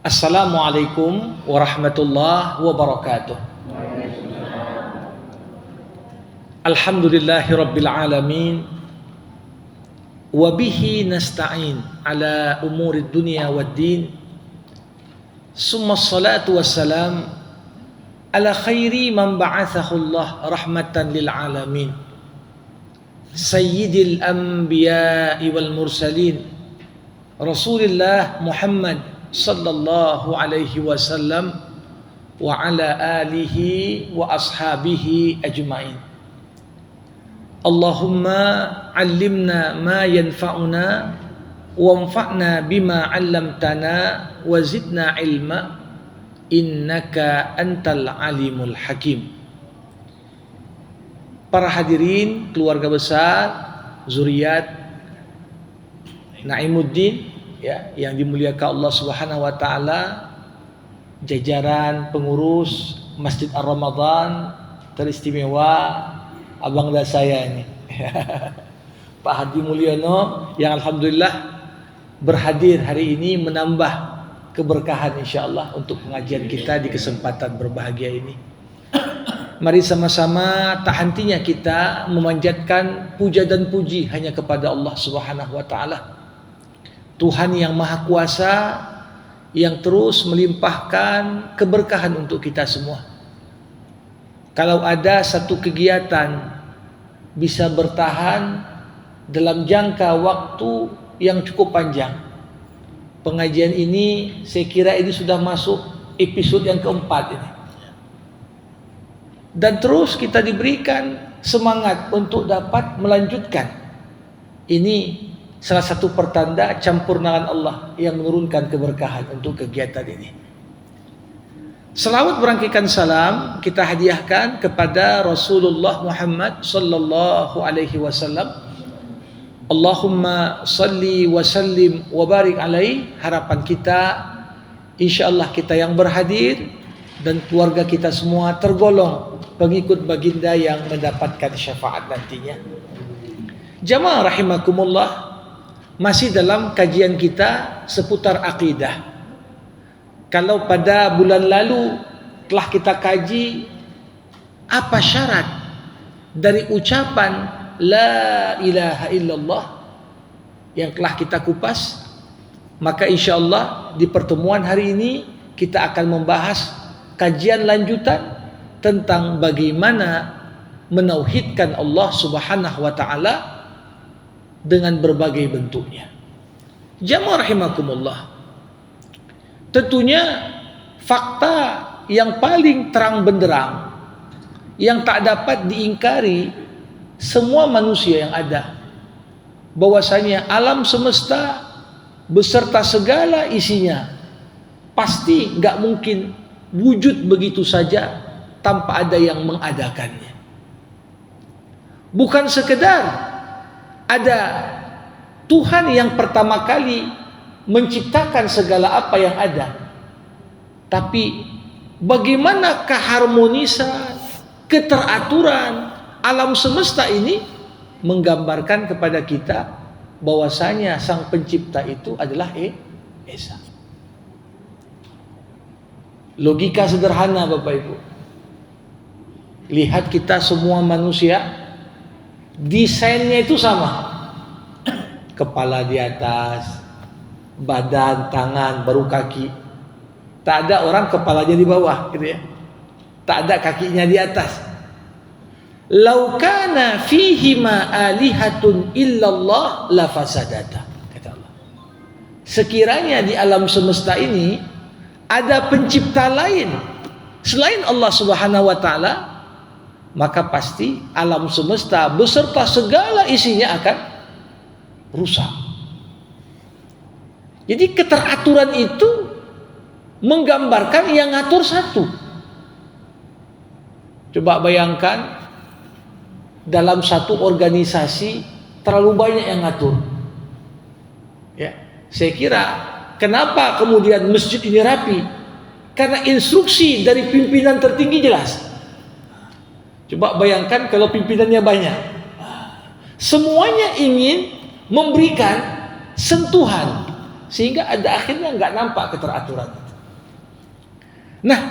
Assalamualaikum warahmatullahi wabarakatuh. Alhamdulillahi rabbil alamin. Wabihi nasta'in ala umuri dunia wad din. Summa salatu wassalam ala khairi man ba'athahu Allah rahmatan lil alamin. Sayyidil anbiya'i wal mursalin Rasulullah Muhammad sallallahu alaihi wasallam wa ala alihi wa ashabihi ajma'in. Allahumma 'allimna ma yanfa'una wanfa'na bima 'allamtana wa zidna ilma innaka antal alimul hakim. Para hadirin, keluarga besar, zuriat Naimuddin ya, yang dimuliakan Allah Subhanahu wa taala, jajaran pengurus Masjid Ar-Ramadan teristimewa, abang dan saya ini Pak Hadi Mulyono yang alhamdulillah berhadir hari ini menambah keberkahan insyaallah untuk pengajian kita di kesempatan berbahagia ini. Mari sama-sama tak hentinya kita memanjatkan puja dan puji hanya kepada Allah Subhanahu wa taala, Tuhan yang Maha Kuasa, yang terus melimpahkan keberkahan untuk kita semua. Kalau ada satu kegiatan bisa bertahan dalam jangka waktu yang cukup panjang, pengajian ini saya kira ini sudah masuk episode yang keempat ini. Dan terus kita diberikan semangat untuk dapat melanjutkan. Ini salah satu pertanda campurnakan Allah yang menurunkan keberkahan untuk kegiatan ini. Selawat berangkikan salam kita hadiahkan kepada Rasulullah Muhammad sallallahu alaihi wasallam. Allahumma salli wa sallim wa barik alaihi. Harapan kita insyaallah kita yang berhadir dan keluarga kita semua tergolong pengikut baginda yang mendapatkan syafaat nantinya. Jamaah rahimakumullah, masih dalam kajian kita seputar akidah. Kalau pada bulan lalu telah kita kaji apa syarat dari ucapan La ilaha illallah yang telah kita kupas, maka insyaallah di pertemuan hari ini kita akan membahas kajian lanjutan tentang bagaimana menauhidkan Allah Subhanahu wa taala dengan berbagai bentuknya. Jamaah rahimakumullah, tentunya fakta yang paling terang benderang yang tak dapat diingkari semua manusia yang ada, bahwasanya alam semesta beserta segala isinya pasti gak mungkin wujud begitu saja tanpa ada yang mengadakannya. Bukan sekedar ada Tuhan yang pertama kali menciptakan segala apa yang ada, tapi bagaimana keharmonisan, keteraturan alam semesta ini menggambarkan kepada kita bahwasanya sang pencipta itu adalah Esa. Logika sederhana Bapak Ibu. Lihat kita semua manusia, desainnya itu sama. Kepala di atas, badan, tangan, baru kaki. Tak ada orang kepalanya di bawah gitu ya. Tak ada kakinya di atas. Lau kana fihima alihatun illallah la fasadata, kata Allah. Sekiranya di alam semesta ini ada pencipta lain selain Allah Subhanahu wa taala, maka pasti alam semesta beserta segala isinya akan rusak. Jadi keteraturan itu menggambarkan yang ngatur satu. Coba bayangkan dalam satu organisasi terlalu banyak yang ngatur. Ya, saya kira kenapa kemudian masjid ini rapi? Karena instruksi dari pimpinan tertinggi jelas. Coba bayangkan kalau pimpinannya banyak. Semuanya ingin memberikan sentuhan sehingga ada akhirnya nggak nampak keteraturan. Nah,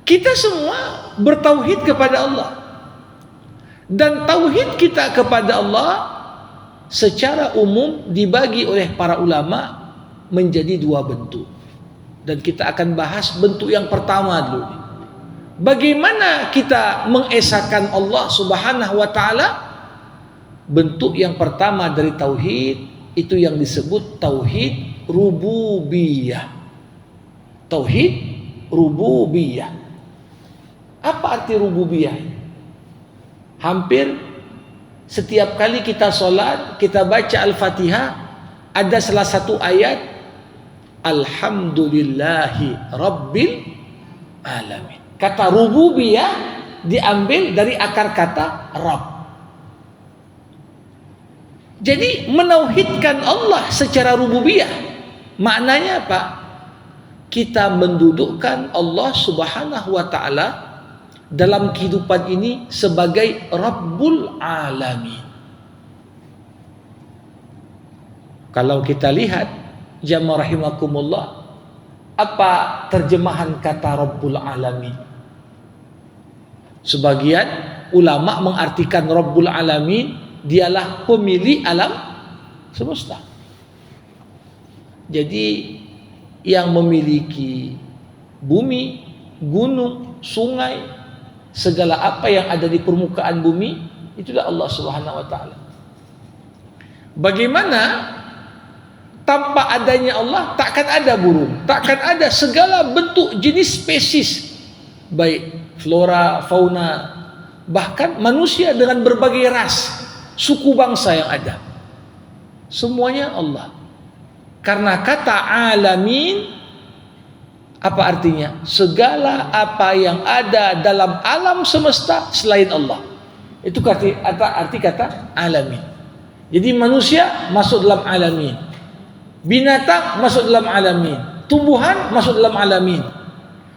kita semua bertauhid kepada Allah. Dan tauhid kita kepada Allah secara umum dibagi oleh para ulama menjadi dua bentuk. Dan kita akan bahas bentuk yang pertama dulu. Bagaimana kita mengesahkan Allah Subhanahu wa taala? Bentuk yang pertama dari tauhid itu yang disebut tauhid rububiyah. Tauhid rububiyah. Apa arti rububiyah? Hampir setiap kali kita sholat, kita baca Al-Fatihah, ada salah satu ayat Alhamdulillahi Rabbil Alamin. Kata rububiyah diambil dari akar kata Rabb. Jadi menauhidkan Allah secara rububiyah maknanya apa? Kita mendudukkan Allah Subhanahu wa taala dalam kehidupan ini sebagai Rabbul Alamin. Kalau kita lihat jamaah rahimakumullah, apa terjemahan kata Rabbul Alamin? Sebagian ulama mengartikan Rabbul Alamin dialah pemilik alam semesta. Jadi yang memiliki bumi, gunung, sungai, segala apa yang ada di permukaan bumi, itulah Allah Subhanahu wa taala. Bagaimana tanpa adanya Allah takkan ada burung, takkan ada segala bentuk jenis spesies, baik flora, fauna, bahkan manusia dengan berbagai ras, suku bangsa yang ada. Semuanya Allah. Karena kata alamin apa artinya? Segala apa yang ada dalam alam semesta selain Allah. Itu arti kata alamin. Jadi manusia masuk dalam alamin. Binatang masuk dalam alamin. Tumbuhan masuk dalam alamin.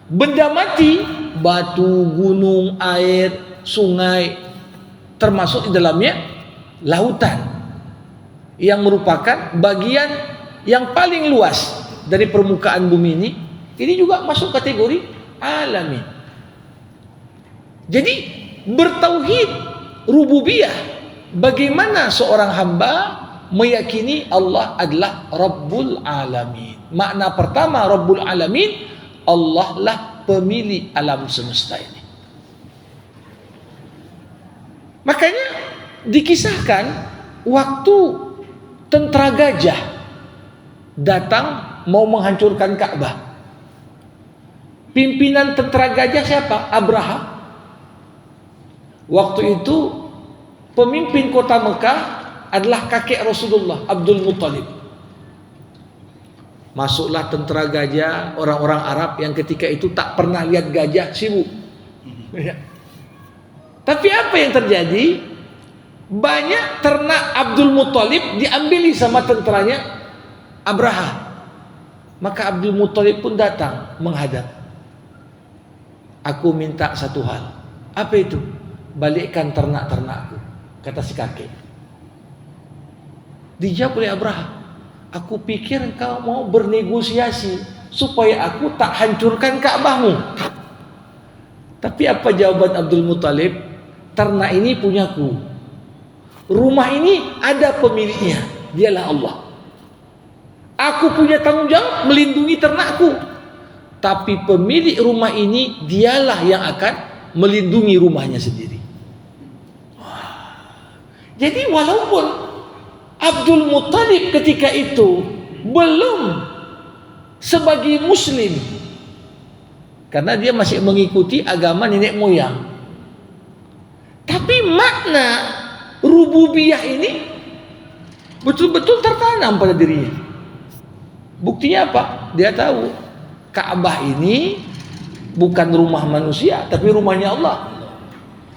Benda mati, batu, gunung, air, sungai, termasuk di dalamnya lautan, yang merupakan bagian yang paling luas dari permukaan bumi ini juga masuk kategori alamin. Jadi bertauhid rububiyah, bagaimana seorang hamba meyakini Allah adalah Rabbul Alamin. Makna pertama Rabbul Alamin, Allah lah pemilik alam semesta ini. Makanya dikisahkan waktu tentara gajah datang mau menghancurkan Ka'bah. Pimpinan tentara gajah siapa? Abraha. Waktu itu pemimpin kota Mekah adalah kakek Rasulullah, Abdul Muttalib. Masuklah tentara gajah, orang-orang Arab yang ketika itu tak pernah lihat gajah, sibuk. Tapi apa yang terjadi? Banyak ternak Abdul Muttalib diambil sama tentaranya Abraha. Maka Abdul Muttalib pun datang menghadap. Aku minta satu hal. Apa itu? Balikkan ternak-ternakku, kata si kakek. Dijawab oleh Abraha, aku pikir kau mau bernegosiasi supaya aku tak hancurkan Ka'bahmu. Tapi apa jawaban Abdul Muttalib? Ternak ini punyaku. Rumah ini ada pemiliknya, dialah Allah. Aku punya tanggung jawab melindungi ternakku. Tapi pemilik rumah ini dialah yang akan melindungi rumahnya sendiri. Jadi walaupun Abdul Muttalib ketika itu belum sebagai muslim, karena dia masih mengikuti agama nenek moyang, tapi makna rububiyah ini betul-betul tertanam pada dirinya. Buktinya apa? Dia tahu Ka'bah ini bukan rumah manusia, tapi rumahnya Allah.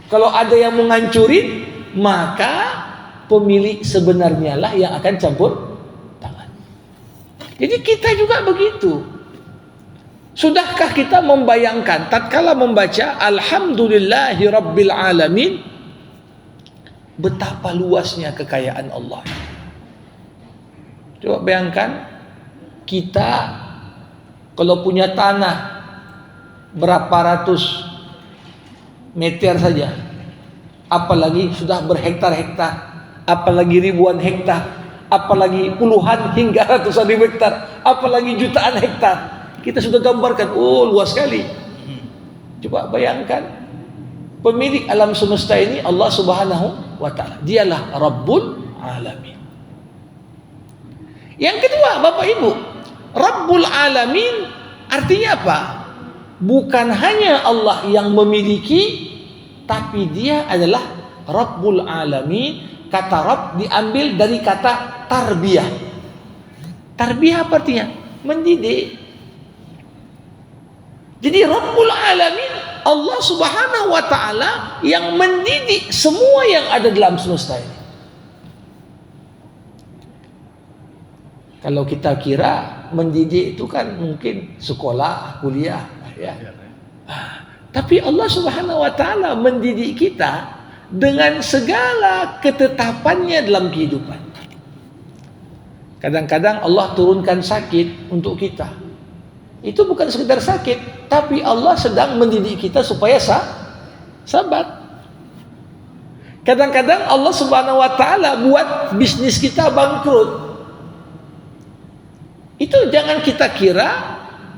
Kalau ada yang menghancurin, maka pemilik sebenarnya lah yang akan campur tangan. Jadi kita juga begitu. Sudahkah kita membayangkan tatkala membaca Alhamdulillahi Rabbil Alamin, betapa luasnya kekayaan Allah. Coba bayangkan kita kalau punya tanah berapa ratus meter saja, apalagi sudah berhektar-hektar, apalagi ribuan hektar, apalagi puluhan hingga ratusan ribu hektar, apalagi jutaan hektar. Kita sudah gambarkan, oh luas sekali. Coba bayangkan, pemilik alam semesta ini Allah Subhanahu wa Ta'ala. Dialah Rabbul Alamin. Yang kedua, Bapak Ibu, Rabbul Alamin artinya apa? Bukan hanya Allah yang memiliki, tapi dia adalah Rabbul Alamin. Kata Rabb diambil dari kata tarbiyah. Tarbiyah apa artinya? Mendidik. Jadi Rabbul Alamin, Allah Subhanahu wa Ta'ala yang mendidik semua yang ada dalam semesta ini. Kalau kita kira mendidik itu kan mungkin sekolah, kuliah, ya. Tapi Allah Subhanahu wa Ta'ala mendidik kita dengan segala ketetapannya dalam kehidupan. Kadang-kadang Allah turunkan sakit untuk kita. Itu bukan sekedar sakit, tapi Allah sedang mendidik kita supaya sabar. Kadang-kadang Allah Subhanahu wa Ta'ala buat bisnis kita bangkrut. Itu jangan kita kira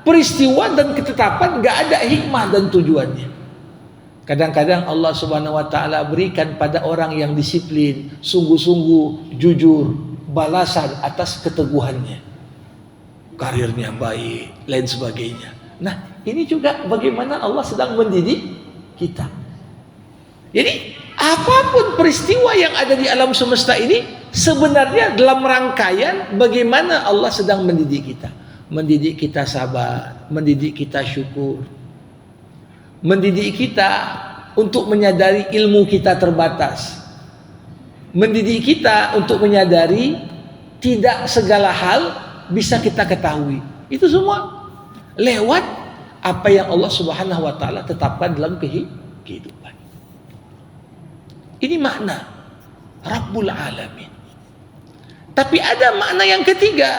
peristiwa dan ketetapan gak ada hikmah dan tujuannya. Kadang-kadang Allah Subhanahu wa Ta'ala berikan pada orang yang disiplin, sungguh-sungguh, jujur, balasan atas keteguhannya. Karirnya baik, lain sebagainya. Nah, ini juga bagaimana Allah sedang mendidik kita. Jadi, apapun peristiwa yang ada di alam semesta ini sebenarnya dalam rangkaian bagaimana Allah sedang mendidik kita. Mendidik kita sabar, mendidik kita syukur, mendidik kita untuk menyadari ilmu kita terbatas, mendidik kita untuk menyadari tidak segala hal bisa kita ketahui. Itu semua lewat apa yang Allah Subhanahu wa Ta'ala tetapkan dalam kehidupan. Ini makna Rabbul Alamin. Tapi ada makna yang ketiga.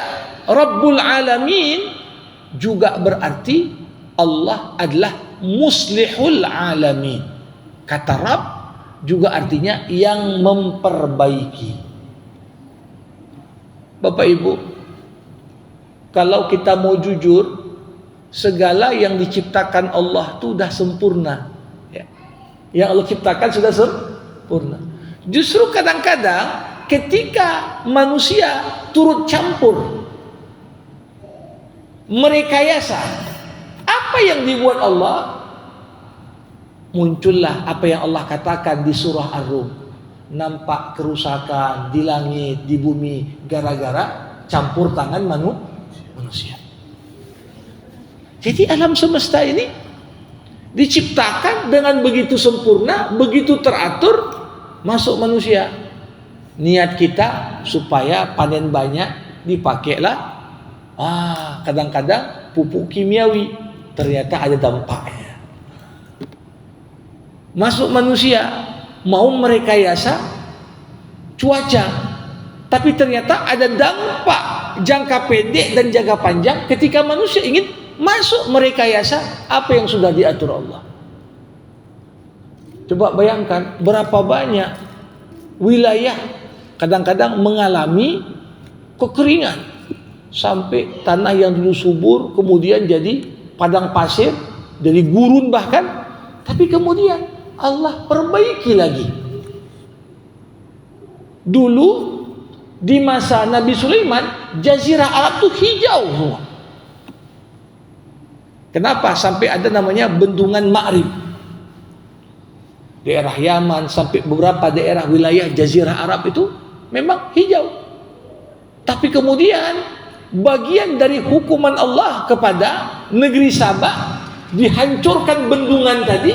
Rabbul Alamin juga berarti Allah adalah Muslihul Alamin. Kata Rabb juga artinya yang memperbaiki. Bapak Ibu, kalau kita mau jujur, segala yang diciptakan Allah itu sudah sempurna. Yang Allah ciptakan sudah sempurna. Justru kadang-kadang ketika manusia turut campur, merekayasa apa yang dibuat Allah, muncullah apa yang Allah katakan di surah Ar-Rum. Nampak kerusakan di langit, di bumi, gara-gara campur tangan manusia. Jadi alam semesta ini diciptakan dengan begitu sempurna, begitu teratur, masuk manusia. Niat kita supaya panen banyak, dipakailah kadang-kadang pupuk kimiawi, ternyata ada dampaknya. Masuk manusia mau merekayasa cuaca, tapi ternyata ada dampak jangka pendek dan jangka panjang ketika manusia ingin masuk merekayasa apa yang sudah diatur Allah. Coba bayangkan berapa banyak wilayah kadang-kadang mengalami kekeringan sampai tanah yang dulu subur kemudian jadi padang pasir, jadi gurun bahkan, tapi kemudian Allah perbaiki lagi. Dulu di masa Nabi Sulaiman, Jazirah Arab itu hijau semua. Kenapa? Sampai ada namanya Bendungan Ma'rib. Daerah Yaman sampai beberapa daerah wilayah Jazirah Arab itu memang hijau. Tapi kemudian bagian dari hukuman Allah kepada negeri Sabah, dihancurkan bendungan tadi.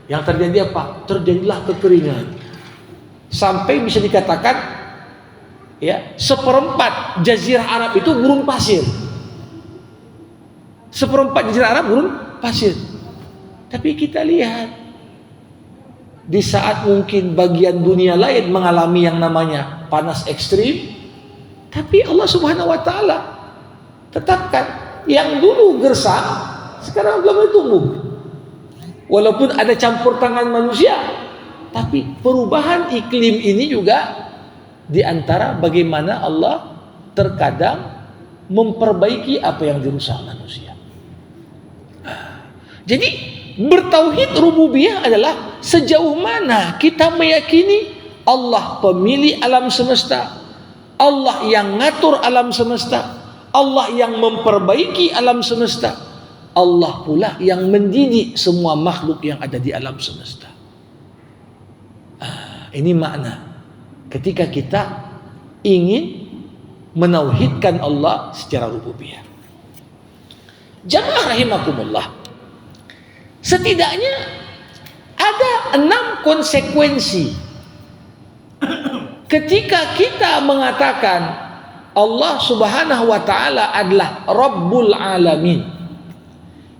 Yang terjadi apa? Terjadilah kekeringan. Sampai bisa dikatakan seperempat Jazirah Arab itu gurun pasir. Seperempat Jazirah Arab gurun pasir. Tapi kita lihat di saat mungkin bagian dunia lain mengalami yang namanya panas ekstrim, tapi Allah Subhanahu wa Ta'ala tetapkan yang dulu gersang Sekarang belum mulai tumbuh. Walaupun ada campur tangan manusia, tapi perubahan iklim ini juga di antara bagaimana Allah terkadang memperbaiki apa yang dirusak manusia. Jadi bertauhid rububiyah adalah sejauh mana kita meyakini Allah pemilik alam semesta, Allah yang ngatur alam semesta, Allah yang memperbaiki alam semesta, Allah pula yang mendidik semua makhluk yang ada di alam semesta. Ini makna ketika kita ingin menauhidkan Allah secara rububiyah. Jamaah rahimakumullah, setidaknya ada 6 konsekuensi ketika kita mengatakan Allah subhanahu wa ta'ala adalah Rabbul Alamin.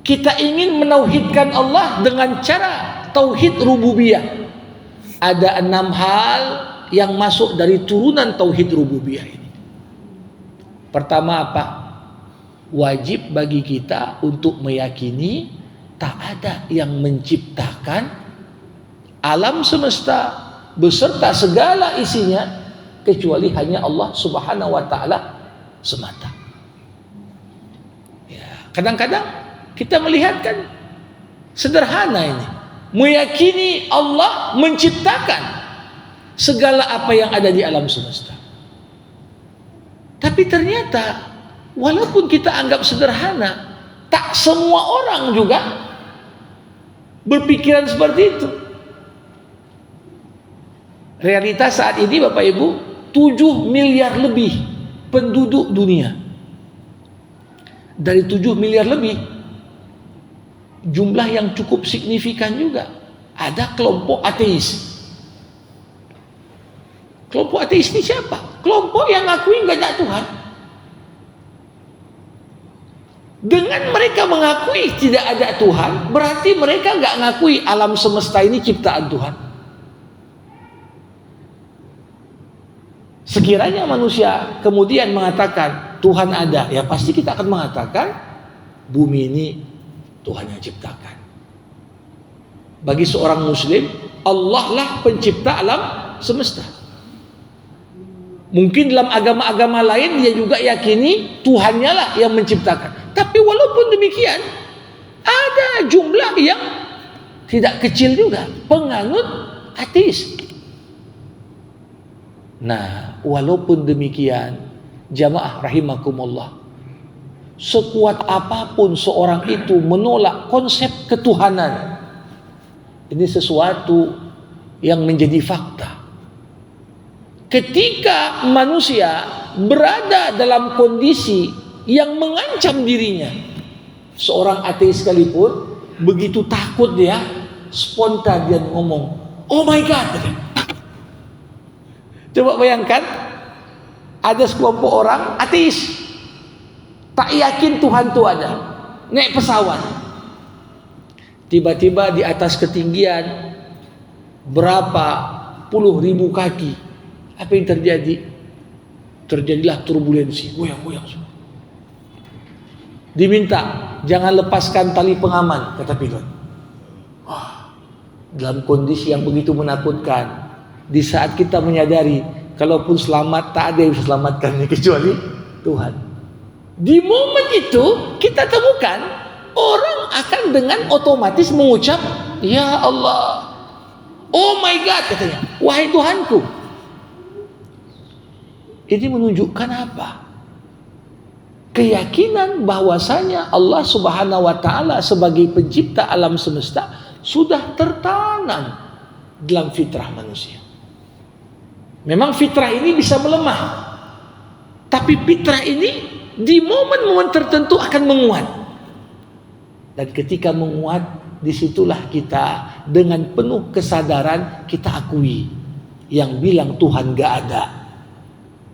Kita ingin menauhidkan Allah dengan cara tauhid rububiyah. Ada 6 hal yang masuk dari turunan tauhid rububiyah ini. Pertama apa? Wajib bagi kita untuk meyakini tak ada yang menciptakan alam semesta beserta segala isinya kecuali hanya Allah subhanahu wa ta'ala semata. Ya, kadang-kadang kita melihat kan sederhana ini, meyakini Allah menciptakan segala apa yang ada di alam semesta. Tapi ternyata walaupun kita anggap sederhana, tak semua orang juga berpikiran seperti itu. Realitas saat ini Bapak Ibu, 7 miliar lebih penduduk dunia. Dari 7 miliar lebih, jumlah yang cukup signifikan juga, ada kelompok ateis. Kelompok ateis ini siapa? Kelompok yang ngakui nggak ada Tuhan. Dengan mereka mengakui tidak ada Tuhan, berarti mereka nggak ngakui alam semesta ini ciptaan Tuhan. Sekiranya manusia kemudian mengatakan Tuhan ada, ya pasti kita akan mengatakan bumi ini Tuhan yang ciptakan. Bagi seorang muslim, Allah lah pencipta alam semesta. Mungkin dalam agama-agama lain dia juga yakini Tuhannya lah yang menciptakan. Tapi walaupun demikian, ada jumlah yang tidak kecil juga penganut ateis. Nah, walaupun demikian, jamaah rahimakumullah, sekuat apapun seorang itu menolak konsep ketuhanan, ini sesuatu yang menjadi fakta. Ketika manusia berada dalam kondisi yang mengancam dirinya, seorang ateis sekalipun, begitu takut dia, spontan dia ngomong, "Oh my God." Coba bayangkan, ada sekelompok orang ateis, tak yakin Tuhan itu ada, naik pesawat, tiba-tiba di atas ketinggian berapa puluh ribu kaki, apa yang terjadi? Terjadilah turbulensi, goyang-goyang semua. Diminta, jangan lepaskan tali pengaman, kata pilot. Dalam kondisi yang begitu menakutkan, di saat kita menyadari, kalaupun selamat, tak ada yang bisa selamatkannya kecuali Tuhan. Di momen itu, kita temukan, orang akan dengan otomatis mengucap, "Ya Allah, oh my God," katanya, "wahai Tuhanku." Ini menunjukkan apa? Keyakinan bahwasanya Allah subhanahu wa ta'ala sebagai pencipta alam semesta sudah tertanam dalam fitrah manusia. Memang fitrah ini bisa melemah, tapi fitrah ini di momen-momen tertentu akan menguat. Dan ketika menguat, disitulah kita dengan penuh kesadaran kita akui, yang bilang Tuhan gak ada,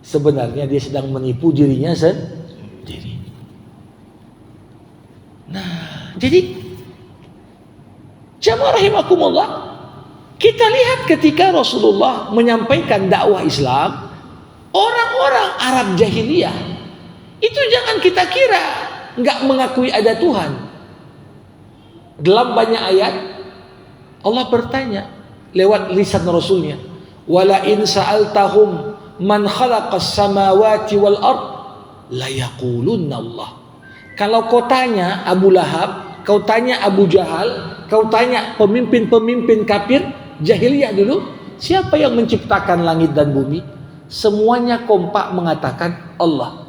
sebenarnya dia sedang menipu dirinya sendiri. Nah, jadi jamaah rahimakumullah, kita lihat ketika Rasulullah menyampaikan dakwah Islam, orang-orang Arab jahiliyah itu jangan kita kira nggak mengakui ada Tuhan. dalam banyak ayat Allah bertanya lewat lisan Rasulnya, wala in sa'altahum man khalaqas samawati wal ard la yaqulunna Allah. Kalau kau tanya Abu Lahab, kau tanya Abu Jahal, kau tanya pemimpin-pemimpin kafir jahiliyah dulu, siapa yang menciptakan langit dan bumi? Semuanya kompak mengatakan Allah.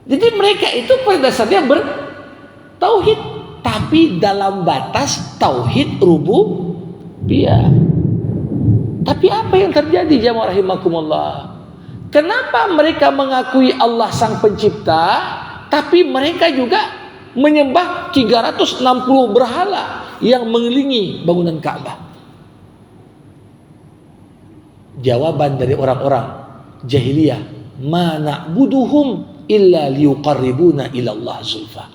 Jadi mereka itu pada dasarnya bertauhid, tapi dalam batas tauhid rububiyah. Tapi apa yang terjadi jamaah rahimakumullah? Kenapa mereka mengakui Allah sang pencipta, tapi mereka juga menyembah 360 berhala yang mengelilingi bangunan Ka'bah? Jawaban dari orang-orang jahiliyah, ma na'buduhum illa liyuqarribuna ila Allah zulfa.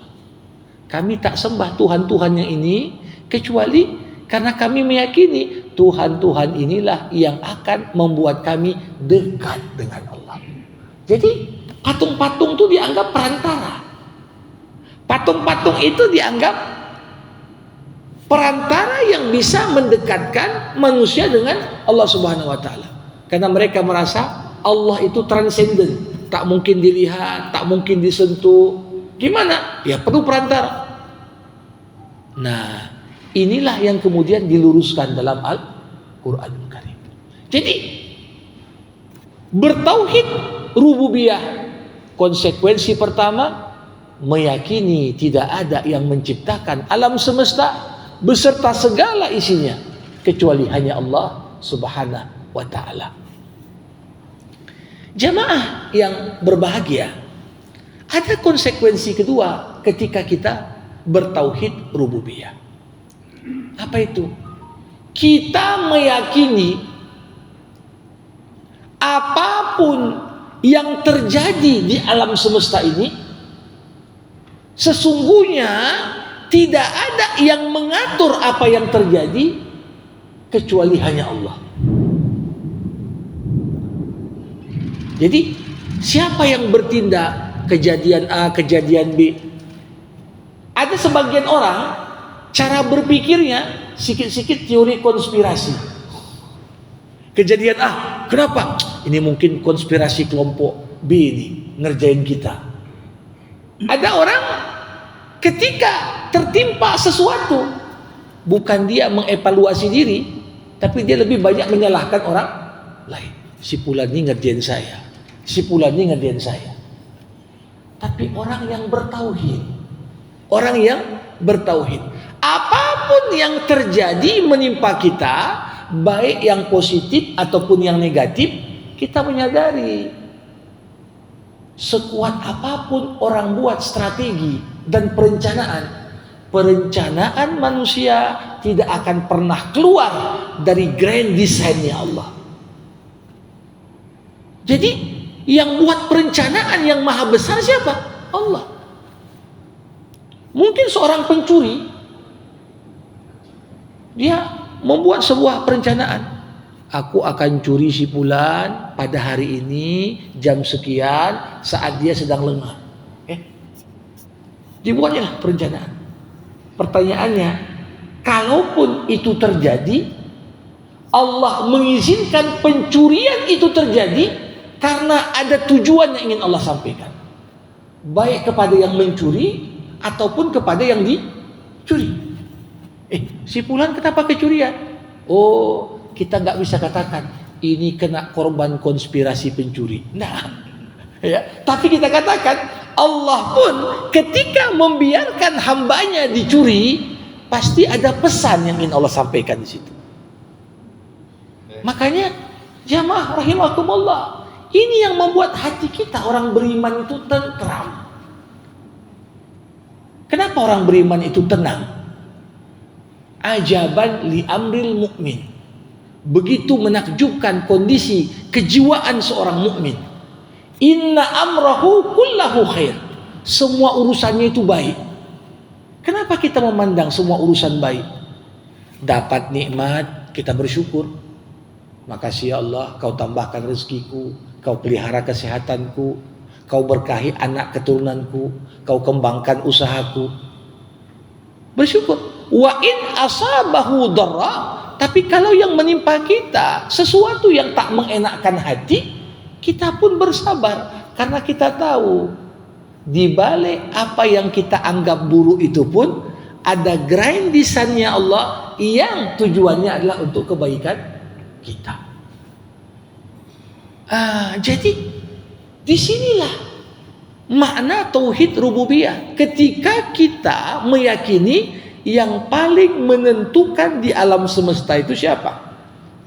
Kami tak sembah Tuhan-Tuhan yang ini kecuali karena kami meyakini Tuhan-Tuhan inilah yang akan membuat kami dekat dengan Allah. Jadi patung-patung itu dianggap perantara. Patung-patung itu dianggap perantara yang bisa mendekatkan manusia dengan Allah Subhanahu wa taala. Karena mereka merasa Allah itu transenden, tak mungkin dilihat, tak mungkin disentuh. Gimana? Ya perlu perantara. Nah, inilah yang kemudian diluruskan dalam Al-Qur'anul Karim. Jadi bertauhid rububiyah, konsekuensi pertama meyakini tidak ada yang menciptakan alam semesta beserta segala isinya kecuali hanya Allah Subhanahu wa ta'ala. Jamaah yang berbahagia, ada konsekuensi kedua ketika kita bertauhid rububiyah. Apa itu? Kita meyakini apapun yang terjadi di alam semesta ini sesungguhnya tidak ada yang mengatur apa yang terjadi kecuali hanya Allah. Jadi siapa yang bertindak kejadian A, kejadian B? Ada sebagian orang cara berpikirnya sikit-sikit teori konspirasi. Kejadian A, kenapa? Ini mungkin konspirasi kelompok B ini ngerjain kita. Ada orang ketika tertimpa sesuatu, bukan dia mengevaluasi diri, tapi dia lebih banyak menyalahkan orang lain. Si fulan ini ngerjain saya, si fulan ini ngerjain saya. Tapi orang yang bertauhid, apapun yang terjadi menimpa kita, baik yang positif ataupun yang negatif, kita menyadari sekuat apapun orang buat strategi dan perencanaan manusia tidak akan pernah keluar dari grand design-nya Allah. Jadi yang buat perencanaan yang maha besar siapa? Allah. Mungkin seorang pencuri, dia membuat sebuah perencanaan. Aku akan curi si fulan pada hari ini jam sekian saat dia sedang lengah. Dibuatnya perencanaan. Pertanyaannya, kalaupun itu terjadi, Allah mengizinkan pencurian itu terjadi karena ada tujuan yang ingin Allah sampaikan, baik kepada yang mencuri ataupun kepada yang dicuri. Si fulan kenapa kecurian? Oh, kita nggak bisa katakan ini kena korban konspirasi pencuri. Nah, ya. Tapi kita katakan Allah pun ketika membiarkan hambanya dicuri, pasti ada pesan yang ingin Allah sampaikan di situ. Makanya jamaah rahimakumullah, ini yang membuat hati kita orang beriman itu tentram. Kenapa orang beriman itu tenang? Ajaban li amril mukmin. Begitu menakjubkan kondisi kejiwaan seorang mukmin. Inna amrahu kullahu khair. Semua urusannya itu baik. Kenapa kita memandang semua urusan baik? Dapat nikmat, kita bersyukur. Makasih ya Allah, kau tambahkan rezekiku, kau pelihara kesehatanku, kau berkahi anak keturunanku, kau kembangkan usahaku. Bersyukur. Wa in asabahu dharra, tapi kalau yang menimpa kita sesuatu yang tak mengenakkan hati, kita pun bersabar karena kita tahu di balik apa yang kita anggap buruk itu pun ada grindisannya Allah yang tujuannya adalah untuk kebaikan kita. Jadi disinilah makna tauhid rububiyah. Ketika kita meyakini yang paling menentukan di alam semesta itu siapa?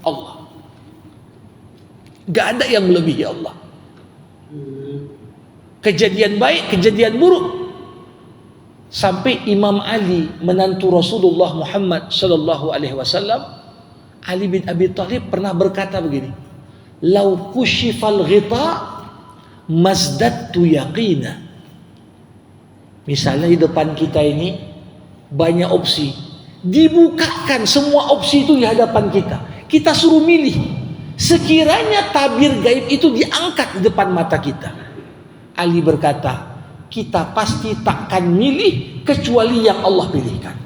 Allah. Gak ada yang melebihi Allah. Kejadian baik, kejadian buruk. Sampai Imam Ali menantu Rasulullah Muhammad sallallahu alaihi wasallam, Ali bin Abi Thalib pernah berkata begini, "Lau kushifal ghita mazdattu yaqina." Misalnya di depan kita ini banyak opsi, dibukakan semua opsi itu di hadapan kita. Kita suruh milih. Sekiranya tabir gaib itu diangkat di depan mata kita, Ali berkata, kita pasti takkan milih kecuali yang Allah pilihkan.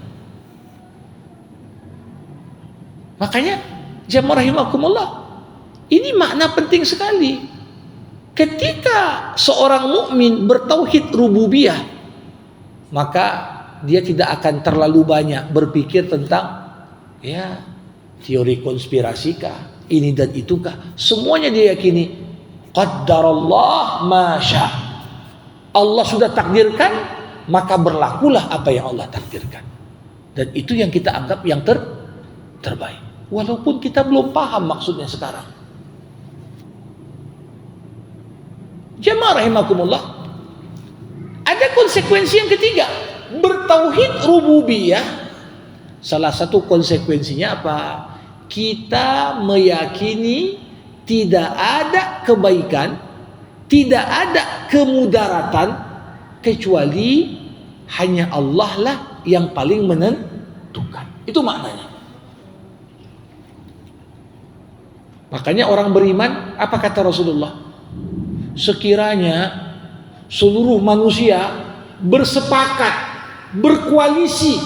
Makanya jamaah rahimakumullah, ini makna penting sekali. Ketika seorang mukmin bertauhid rububiyah, maka dia tidak akan terlalu banyak berpikir tentang teori konspirasikah, ini dan itukah. Semuanya dia yakini qaddarallah ma syaa. Allah sudah takdirkan, maka berlakulah apa yang Allah takdirkan. Dan itu yang kita anggap yang terbaik. Walaupun kita belum paham maksudnya sekarang. Jamaah rahimakumullah, ada konsekuensi yang ketiga. Bertauhid rububiyah, salah satu konsekuensinya apa? Kita meyakini tidak ada kebaikan, tidak ada kemudaratan kecuali hanya Allah lah yang paling menentukan. Itu maknanya. Makanya orang beriman, apa kata Rasulullah? Sekiranya seluruh manusia bersepakat, berkoalisi,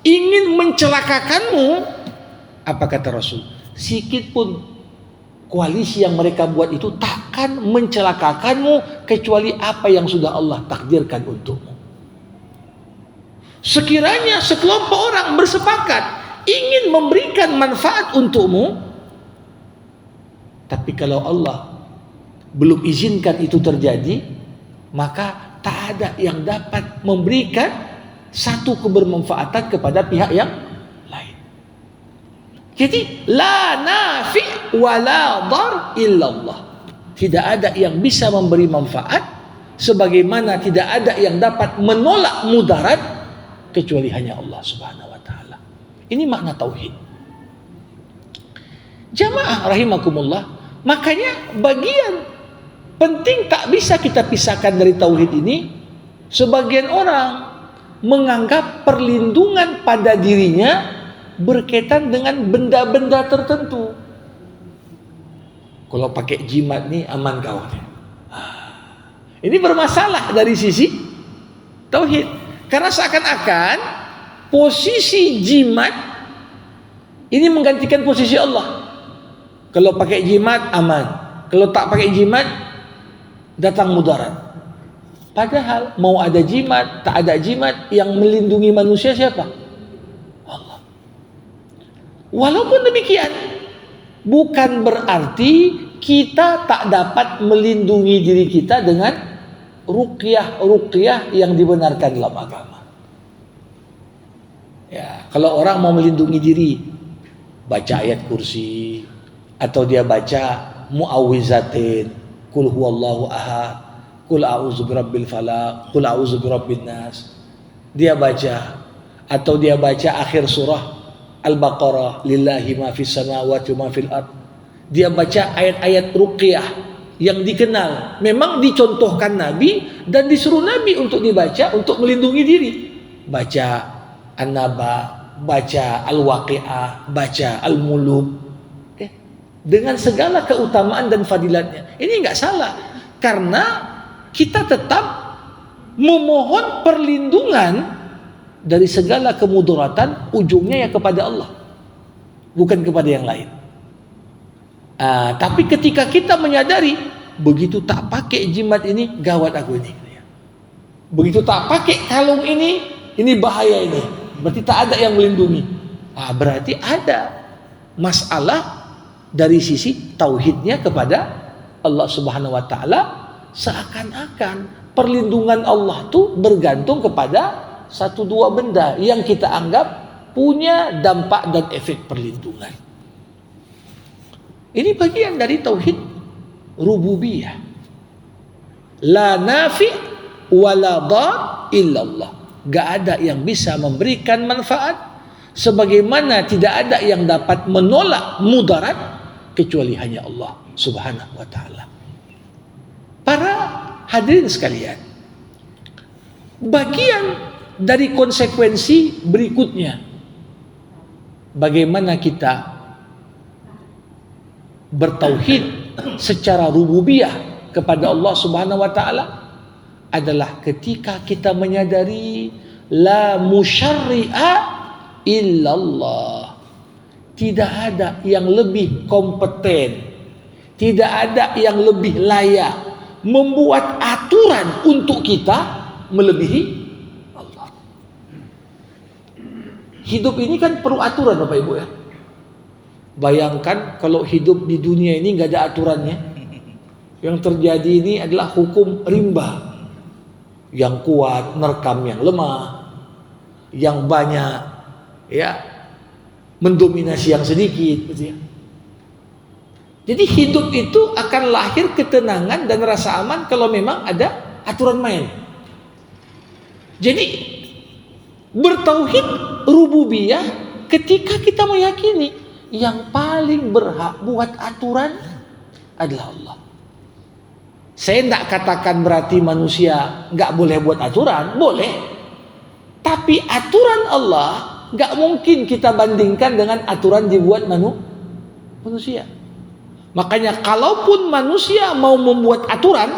ingin mencelakakanmu, apa kata Rasul? Sikit pun koalisi yang mereka buat itu takkan mencelakakanmu kecuali apa yang sudah Allah takdirkan untukmu. Sekiranya sekelompok orang bersepakat ingin memberikan manfaat untukmu, tapi kalau Allah belum izinkan itu terjadi, maka tak ada yang dapat memberikan satu kebermanfaatan kepada pihak yang lain. Jadi la nafi' wa la dar illallah. Tidak ada yang bisa memberi manfaat, sebagaimana tidak ada yang dapat menolak mudarat kecuali hanya Allah Subhanahu wa taala. Ini makna tauhid. Jamaah rahimakumullah, makanya bagian penting tak bisa kita pisahkan dari tauhid ini. Sebagian orang menganggap perlindungan pada dirinya berkaitan dengan benda-benda tertentu. Kalau pakai jimat nih aman kau. Ini bermasalah dari sisi tauhid. Karena seakan-akan posisi jimat ini menggantikan posisi Allah. Kalau pakai jimat aman, kalau tak pakai jimat datang mudarat. Padahal mau ada jimat, tak ada jimat, yang melindungi manusia siapa? Allah. Walaupun demikian, bukan berarti kita tak dapat melindungi diri kita dengan ruqyah yang dibenarkan dalam agama. Ya, kalau orang mau melindungi diri, baca ayat kursi, atau dia baca muawwizatin, qul huwallahu ahad, qul a'udzu birabbil falaq, qul a'udzu birabbin nas. Dia baca, atau dia baca akhir surah Al-Baqarah, lillahi ma fis samawati wa ma fil ard. Dia baca ayat-ayat ruqyah yang dikenal, memang dicontohkan Nabi dan disuruh Nabi untuk dibaca untuk melindungi diri. Baca An-Naba, baca Al-Waqi'ah, baca Al-Muluk, dengan segala keutamaan dan fadilatnya. Ini enggak salah, karena kita tetap memohon perlindungan dari segala kemudaratan ujungnya ya kepada Allah, bukan kepada yang lain. Tapi ketika kita menyadari, begitu tak pakai jimat ini gawat aku ini, begitu tak pakai kalung ini bahaya ini, berarti tak ada yang melindungi. Berarti ada masalah dari sisi tauhidnya kepada Allah Subhanahu wa taala. Seakan-akan perlindungan Allah tuh bergantung kepada satu dua benda yang kita anggap punya dampak dan efek perlindungan. Ini bagian dari tauhid rububiyah. La nafi wa la dhar illallah. Gak ada yang bisa memberikan manfaat, sebagaimana tidak ada yang dapat menolak mudarat kecuali hanya Allah Subhanahu wa taala. Para hadirin sekalian, bagian dari konsekuensi berikutnya, bagaimana kita bertauhid secara rububiyah kepada Allah Subhanahu wa taala adalah ketika kita menyadari la musyarri'a illallah. Tidak ada yang lebih kompeten, tidak ada yang lebih layak membuat aturan untuk kita melebihi Allah. Hidup ini kan perlu aturan, Bapak Ibu ya. Bayangkan kalau hidup di dunia ini nggak ada aturannya. Yang terjadi ini adalah hukum rimba. Yang kuat merekam yang lemah, yang banyak ya mendominasi yang sedikit, gitu ya. Jadi hidup itu akan lahir ketenangan dan rasa aman kalau memang ada aturan main. Jadi bertauhid rububiyah ketika kita meyakini yang paling berhak buat aturan adalah Allah. Saya tidak katakan berarti manusia nggak boleh buat aturan, boleh. Tapi aturan Allah nggak mungkin kita bandingkan dengan aturan dibuat manusia. Makanya kalaupun manusia mau membuat aturan,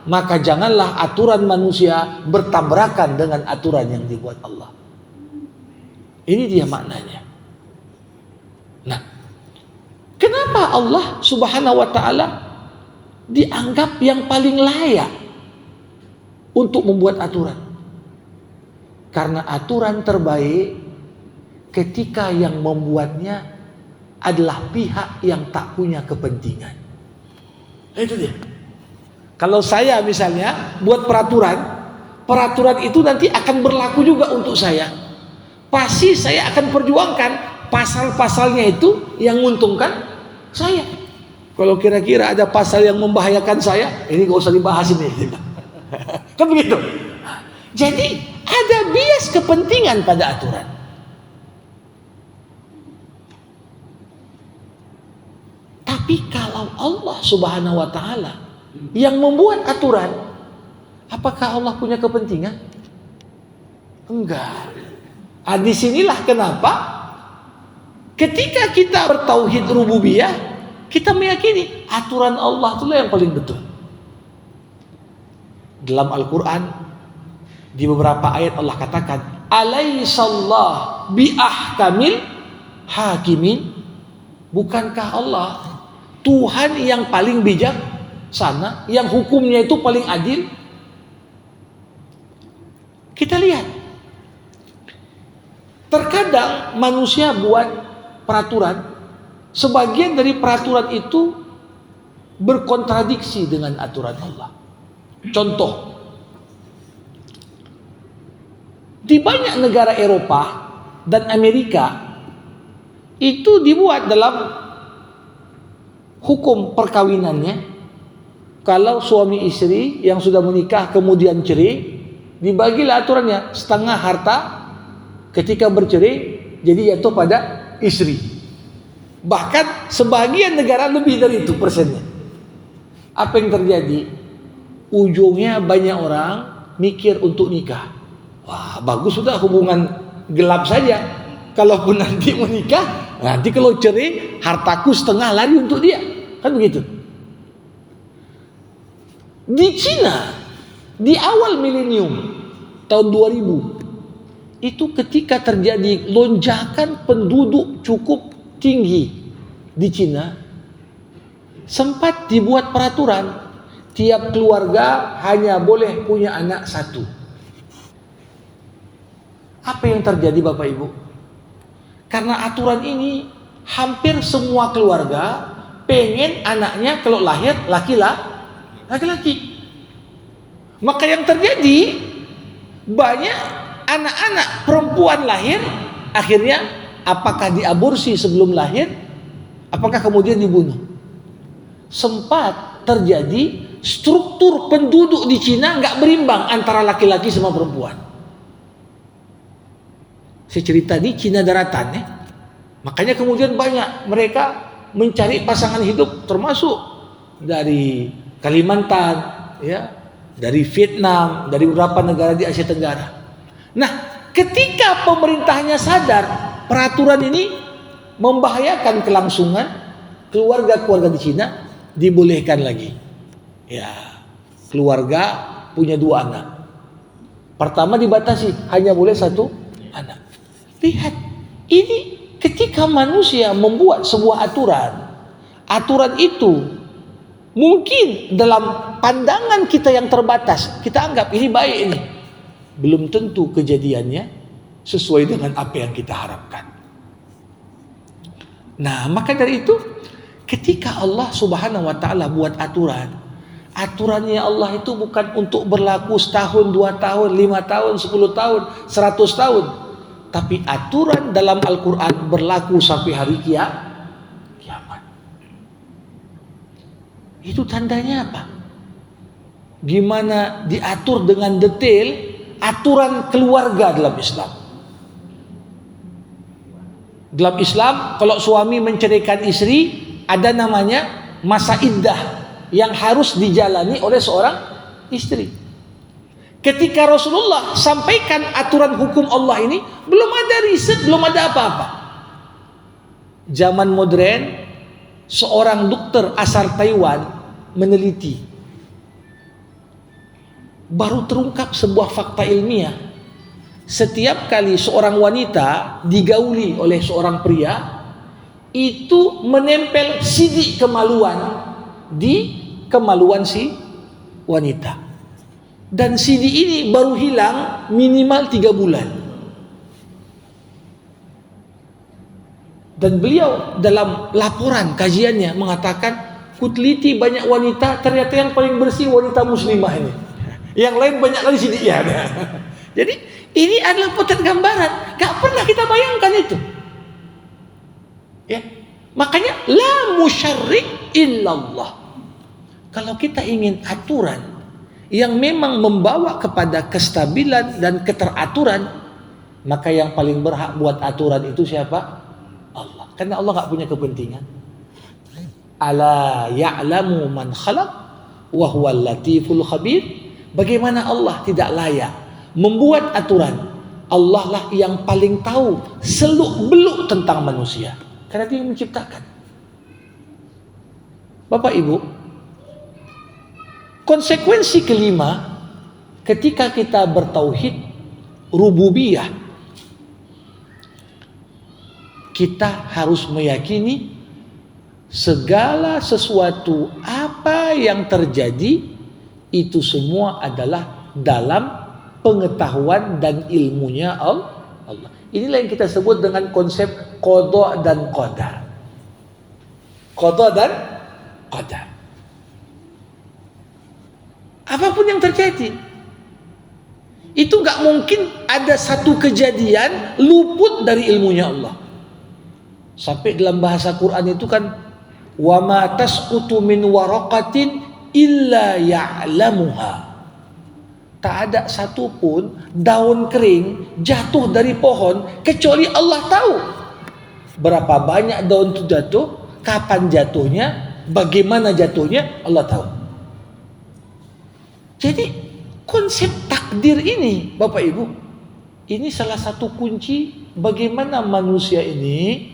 maka janganlah aturan manusia bertabrakan dengan aturan yang dibuat Allah. Ini dia maknanya. Nah, kenapa Allah Subhanahu wa taala dianggap yang paling layak untuk membuat aturan? Karena aturan terbaik ketika yang membuatnya adalah pihak yang tak punya kepentingan. Itu dia. Kalau saya misalnya buat peraturan itu nanti akan berlaku juga untuk saya. Pasti saya akan perjuangkan pasal-pasalnya itu yang menguntungkan saya. Kalau kira-kira ada pasal yang membahayakan saya, ini gak usah dibahas ini. Kan begitu. Jadi ada bias kepentingan pada aturan. Tapi kalau Allah Subhanahu wa taala yang membuat aturan, apakah Allah punya kepentingan? Enggak. Disinilah kenapa ketika kita bertauhid rububiyah, kita meyakini aturan Allah itulah yang paling betul. Dalam Al-Quran di beberapa ayat Allah katakan, Alaihissallah biahkamil hakimin. Bukankah Allah Tuhan yang paling bijak sana, yang hukumnya itu paling adil? Kita lihat, terkadang manusia buat peraturan, sebagian dari peraturan itu berkontradiksi dengan aturan Allah. Contoh, di banyak negara Eropa dan Amerika itu dibuat dalam hukum perkawinannya, kalau suami istri yang sudah menikah kemudian cerai, dibagilah aturannya setengah harta ketika bercerai jadi jatuh pada istri. Bahkan sebagian negara lebih dari itu persennya. Apa yang terjadi? Ujungnya banyak orang mikir untuk nikah. Wah, bagus, sudah hubungan gelap saja. Kalaupun nanti menikah, nanti kalau cerai hartaku setengah lari untuk dia. Kan begitu. Di Cina di awal milenium tahun 2000 itu ketika terjadi lonjakan penduduk cukup tinggi di Cina, sempat dibuat peraturan tiap keluarga hanya boleh punya anak satu. Apa yang terjadi Bapak Ibu? Karena aturan ini hampir semua keluarga pengen anaknya kalau lahir laki-laki. Maka yang terjadi banyak anak-anak perempuan lahir, akhirnya apakah diaborsi sebelum lahir, apakah kemudian dibunuh. Sempat terjadi struktur penduduk di Cina nggak berimbang antara laki-laki sama perempuan. Saya cerita di Cina daratan ya. Makanya kemudian banyak mereka mencari pasangan hidup, termasuk dari Kalimantan, ya, dari Vietnam, dari beberapa negara di Asia Tenggara. Nah, ketika pemerintahnya sadar peraturan ini membahayakan kelangsungan, keluarga-keluarga di Cina dibolehkan lagi. Ya, keluarga punya 2 anak. Pertama dibatasi hanya boleh 1 anak. Lihat, ini ketika manusia membuat sebuah aturan itu mungkin dalam pandangan kita yang terbatas, kita anggap ini baik ini. Belum tentu kejadiannya sesuai dengan apa yang kita harapkan. Nah, maka dari itu ketika Allah Subhanahu wa taala buat aturannya Allah itu bukan untuk berlaku setahun, 2 tahun, 5 tahun, 10 tahun, 100 tahun. Tapi aturan dalam Al-Quran berlaku sampai hari kiamat. Itu tandanya apa? Gimana diatur dengan detail aturan keluarga dalam Islam. Dalam Islam, kalau suami menceraikan istri, ada namanya masa iddah yang harus dijalani oleh seorang istri. Ketika Rasulullah sampaikan aturan hukum Allah ini, belum ada riset, belum ada apa-apa. Zaman modern, seorang dokter asal Taiwan meneliti. Baru terungkap sebuah fakta ilmiah. Setiap kali seorang wanita digauli oleh seorang pria, itu menempel sidik kemaluan di kemaluan si wanita. Dan sidik ini baru hilang minimal 3 bulan. Dan beliau dalam laporan kajiannya mengatakan, kuteliti banyak wanita, ternyata yang paling bersih wanita muslimah ini. Yang lain banyak kali sidiknya. Jadi ini adalah potret gambaran. Gak pernah kita bayangkan itu. Ya, makanya la musyarrik illallah. Kalau kita ingin aturan yang memang membawa kepada kestabilan dan keteraturan, maka yang paling berhak buat aturan itu siapa? Allah. Karena Allah gak punya kepentingan. Ala ya'lamu man khalaq wa huwal latiful khabir. Bagaimana Allah tidak layak membuat aturan? Allah lah yang paling tahu seluk-beluk tentang manusia, karena Dia yang menciptakan. Bapak Ibu, konsekuensi kelima ketika kita bertauhid rububiyah, kita harus meyakini segala sesuatu apa yang terjadi itu semua adalah dalam pengetahuan dan ilmunya Allah. Inilah yang kita sebut dengan konsep qada dan qadar. Qada dan qadar. Apapun yang terjadi, itu gak mungkin ada satu kejadian luput dari ilmunya Allah. Sampai dalam bahasa Quran itu kan, wa ma tasqutu min waraqatin illa ya'lamuha. Tak ada satupun daun kering jatuh dari pohon kecuali Allah tahu berapa banyak daun itu jatuh, kapan jatuhnya, bagaimana jatuhnya, Allah tahu. Jadi konsep takdir ini Bapak Ibu, ini salah satu kunci bagaimana manusia ini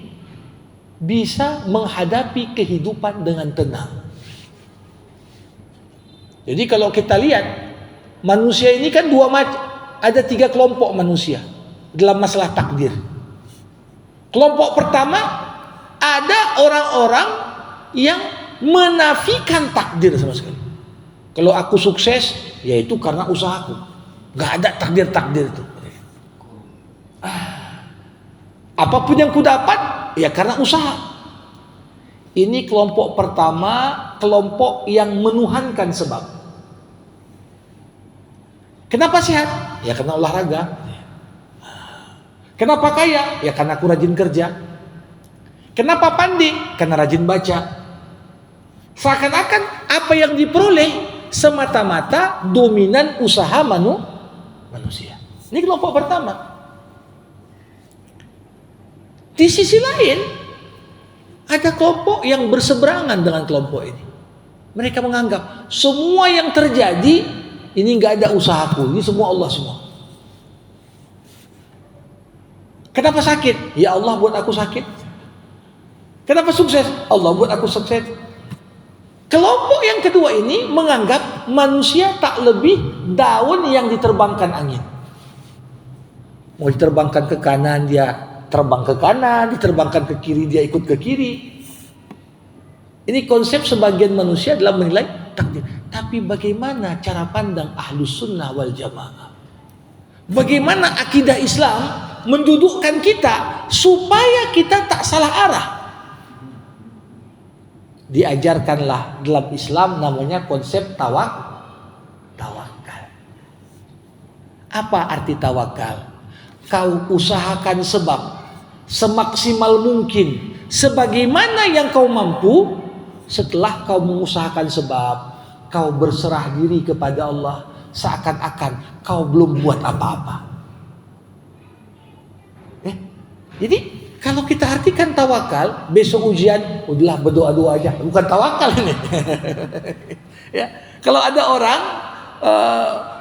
bisa menghadapi kehidupan dengan tenang. Jadi kalau kita lihat manusia ini kan 2 macam, ada 3 kelompok manusia. dalam masalah takdir. Kelompok pertama, ada orang-orang yang menafikan takdir sama sekali. Kalau aku sukses, ya itu karena usahaku. Gak ada takdir-takdir itu. Apapun yang ku dapat, ya karena usaha. Ini kelompok pertama, kelompok yang menuhankan sebab. Kenapa sehat? Ya karena olahraga. Kenapa kaya? Ya karena aku rajin kerja. Kenapa pandai? Karena rajin baca. Seakan-akan apa yang diperoleh semata-mata dominan usaha manusia. Ini kelompok pertama. Di sisi lain, ada kelompok yang berseberangan dengan kelompok ini. Mereka menganggap semua yang terjadi ini nggak ada usahaku, ini semua Allah semua. Kenapa sakit? Ya Allah buat aku sakit. Kenapa sukses? Allah buat aku sukses. Kelompok yang kedua ini menganggap manusia tak lebih daun yang diterbangkan angin. Mau diterbangkan ke kanan dia terbang ke kanan, diterbangkan ke kiri dia ikut ke kiri. Ini konsep sebagian manusia dalam menilai takdir. Tapi bagaimana cara pandang Ahlus Sunnah wal Jamaah? Bagaimana akidah Islam mendudukkan kita supaya kita tak salah arah? Diajarkanlah dalam Islam namanya konsep tawakal. Apa arti tawakal? Kau usahakan sebab semaksimal mungkin sebagaimana yang kau mampu. Setelah kau mengusahakan sebab, kau berserah diri kepada Allah seakan-akan kau belum buat apa-apa. Jadi kalau kita artikan tawakal, besok ujian, udahlah berdoa-doa aja, bukan tawakal ini. Ya, kalau ada orang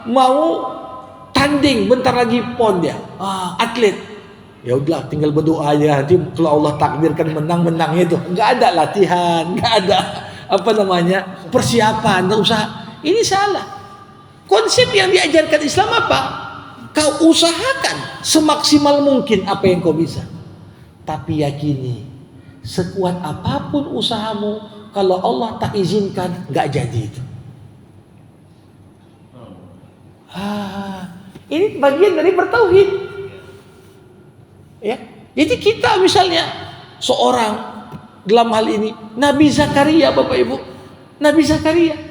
mau tanding bentar lagi pon dia, atlet, ya udahlah tinggal berdoa aja, nanti kalau Allah takdirkan menang itu. Nggak ada latihan, nggak ada persiapan, nggak usah. Ini salah. Konsep yang diajarkan Islam apa? Kau usahakan semaksimal mungkin apa yang kau bisa. Tapi yakini, sekuat apapun usahamu, kalau Allah tak izinkan, nggak jadi itu. Ini bagian dari bertauhid. Ya, jadi kita misalnya seorang dalam hal ini Nabi Zakaria, Bapak Ibu, Nabi Zakaria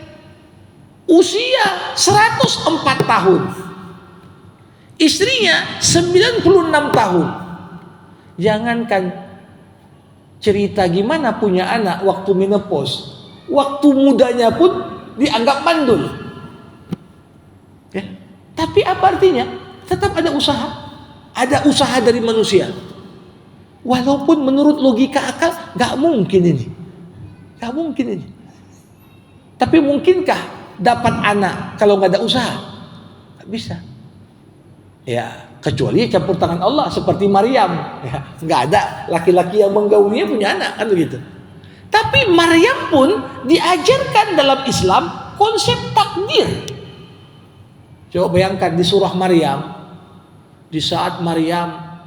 usia 104 tahun, istrinya 96 tahun. Jangankan cerita gimana punya anak waktu menopause, waktu mudanya pun dianggap mandul. Ya. Tapi apa artinya? Tetap ada usaha. Ada usaha dari manusia. Walaupun menurut logika akal gak mungkin ini. Gak mungkin ini. Tapi mungkinkah dapat anak kalau gak ada usaha? Gak bisa. Ya, kecuali campur tangan Allah seperti Maryam. Ya, gak ada laki-laki yang menggaulinya punya anak kan begitu. Tapi Maryam pun diajarkan dalam Islam konsep takdir. Coba bayangkan di surah Maryam, di saat Maryam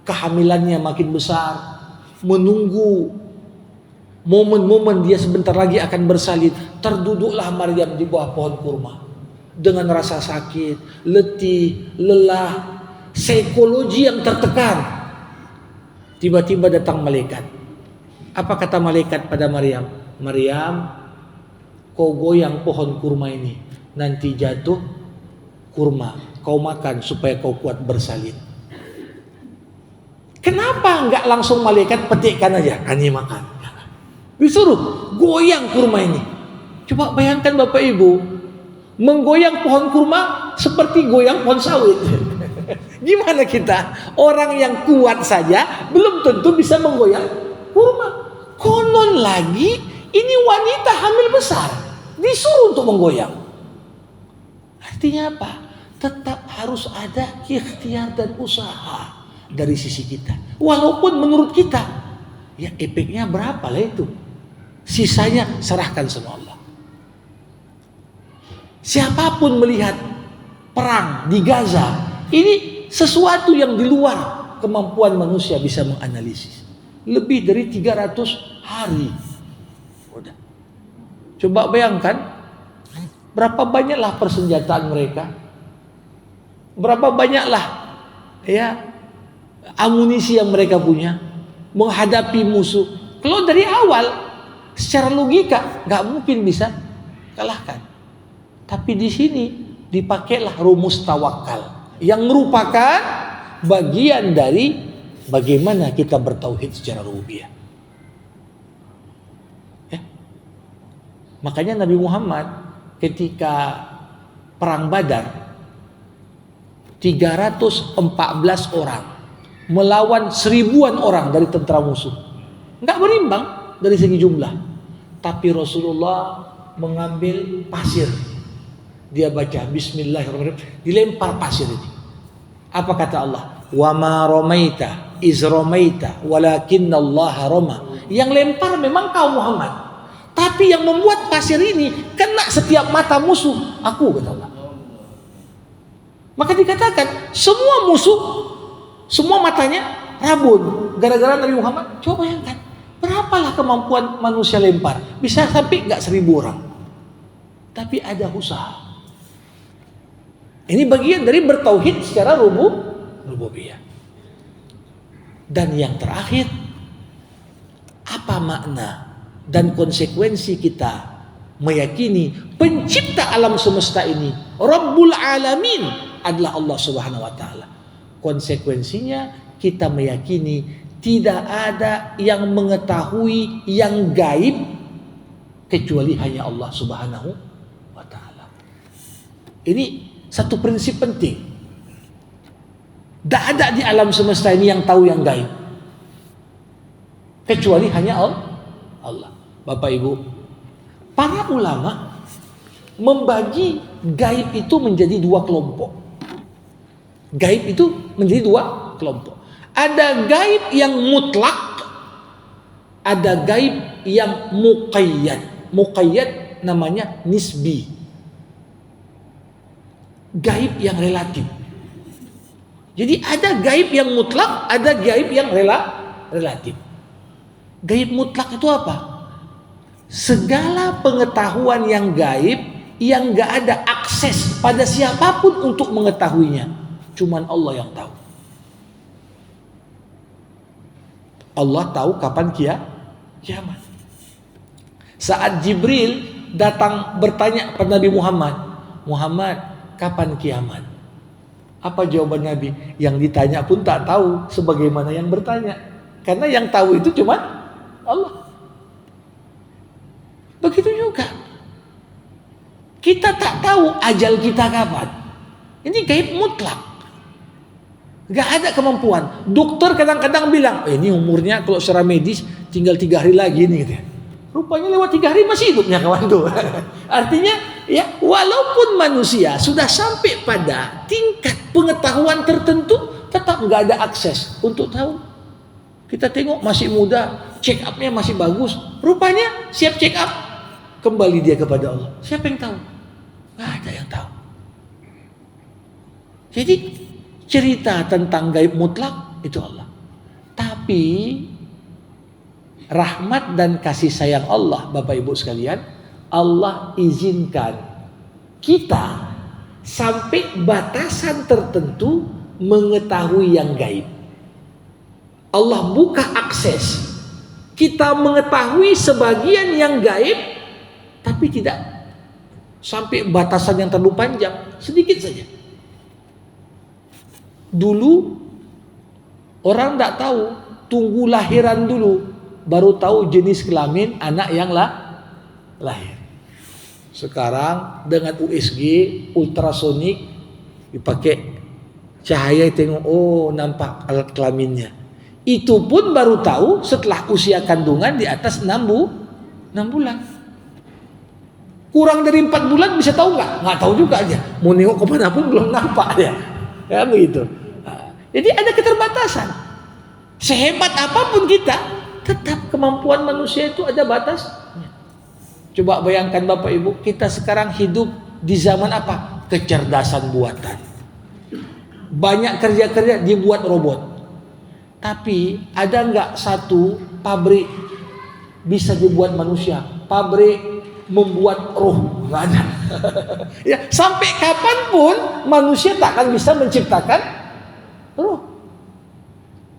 kehamilannya makin besar, menunggu momen-momen dia sebentar lagi akan bersalin, terduduklah Maryam di bawah pohon kurma dengan rasa sakit, letih, lelah, psikologi yang tertekan. Tiba-tiba datang malaikat. Apa kata malaikat pada Maryam? Maryam, kau goyang pohon kurma ini, nanti jatuh kurma, kau makan supaya kau kuat bersalin. Kenapa enggak langsung malaikat petikkan aja, ani makan? Disuruh goyang kurma ini. Coba bayangkan Bapak Ibu, menggoyang pohon kurma seperti goyang pohon sawit. Gimana kita? Orang yang kuat saja belum tentu bisa menggoyang kurma. Konon lagi ini wanita hamil besar disuruh untuk menggoyang. Artinya apa? Tetap harus ada ikhtiar dan usaha dari sisi kita. Walaupun menurut kita, ya efeknya berapa lah itu. Sisanya serahkan sama Allah. Siapapun melihat perang di Gaza, ini sesuatu yang di luar kemampuan manusia bisa menganalisis. Lebih dari 300 hari. Udah. Coba bayangkan berapa banyaklah persenjataan mereka. Berapa banyaklah ya amunisi yang mereka punya menghadapi musuh. Kalau dari awal secara logika nggak mungkin bisa kalahkan. Tapi di sini dipakailah rumus tawakal yang merupakan bagian dari bagaimana kita bertauhid secara rububiyah. Ya. Makanya Nabi Muhammad ketika perang Badar 314 orang melawan 1000-an orang dari tentara musuh. Enggak berimbang dari segi jumlah. Tapi Rasulullah mengambil pasir. Dia baca bismillahirrahmanirrahim, dilempar pasir ini. Apa kata Allah? Wa ma ramaita iz ramaita walakinallaha rama. Yang lempar memang kau Muhammad. Tapi yang membuat pasir ini kena setiap mata musuh, aku, kata Allah. Maka dikatakan semua musuh, semua matanya rabun gara-gara Nabi Muhammad. Coba bayangkan, berapalah kemampuan manusia lempar? Bisa sampai nggak 1000 orang. Tapi ada usaha. Ini bagian dari bertauhid secara rububiyah. Dan yang terakhir, apa makna dan konsekuensi kita meyakini pencipta alam semesta ini, Rabbul Alamin, adalah Allah Subhanahu wa taala. Konsekuensinya kita meyakini tidak ada yang mengetahui yang gaib kecuali hanya Allah Subhanahu wa taala. Ini satu prinsip penting. Tidak ada di alam semesta ini yang tahu yang gaib kecuali hanya Allah. Bapak Ibu, para ulama membagi gaib itu menjadi 2 kelompok. Gaib itu menjadi 2 kelompok. Ada gaib yang mutlak, ada gaib yang muqayyad. Muqayyad namanya nisbi. Gaib yang relatif. Jadi ada gaib yang mutlak, ada gaib yang relatif. Gaib mutlak itu apa? Segala pengetahuan yang gaib yang gak ada akses pada siapapun untuk mengetahuinya. Cuman Allah yang tahu. Allah tahu kapan kiamat. Saat Jibril datang bertanya kepada Nabi Muhammad, Muhammad, kapan kiamat? Apa jawaban Nabi? Yang ditanya pun tak tahu sebagaimana yang bertanya. Karena yang tahu itu cuma Allah. Begitu juga. Kita tak tahu ajal kita kapan. Ini gaib mutlak. Gak ada kemampuan. Dokter kadang-kadang bilang, ini umurnya kalau secara medis tinggal 3 hari lagi nih. Gitu. Rupanya lewat 3 hari masih hidupnya kawan tuh. Artinya ya, walaupun manusia sudah sampai pada tingkat pengetahuan tertentu, tetap nggak ada akses untuk tahu. Kita tengok masih muda, check upnya masih bagus. Rupanya siap check up, kembali dia kepada Allah. Siapa yang tahu? Nggak ada yang tahu. Jadi cerita tentang gaib mutlak itu Allah. Tapi rahmat dan kasih sayang Allah, Bapak Ibu sekalian, Allah izinkan kita sampai batasan tertentu mengetahui yang gaib. Allah buka akses. Kita mengetahui sebagian yang gaib, tapi tidak sampai batasan yang terlalu panjang, sedikit saja. Dulu orang tidak tahu, tunggu lahiran dulu, baru tahu jenis kelamin anak yang lahir. Sekarang dengan USG, ultrasonik, dipakai cahaya tengok, oh nampak alat kelaminnya. Itu pun baru tahu setelah usia kandungan di atas 6 bulan. Kurang dari 4 bulan bisa tahu nggak? Nggak tahu juga aja. Mau nengok kemana pun belum nampak ya. Ya begitu. Jadi ada keterbatasan. Sehebat apapun kita, tetap kemampuan manusia itu ada batasnya. Coba bayangkan Bapak Ibu, kita sekarang hidup di zaman apa? Kecerdasan buatan. banyak kerja-kerja dibuat robot. Tapi ada nggak satu pabrik bisa dibuat manusia? Pabrik membuat roh, nggak ada. Ya, sampai kapanpun manusia tak akan bisa menciptakan roh.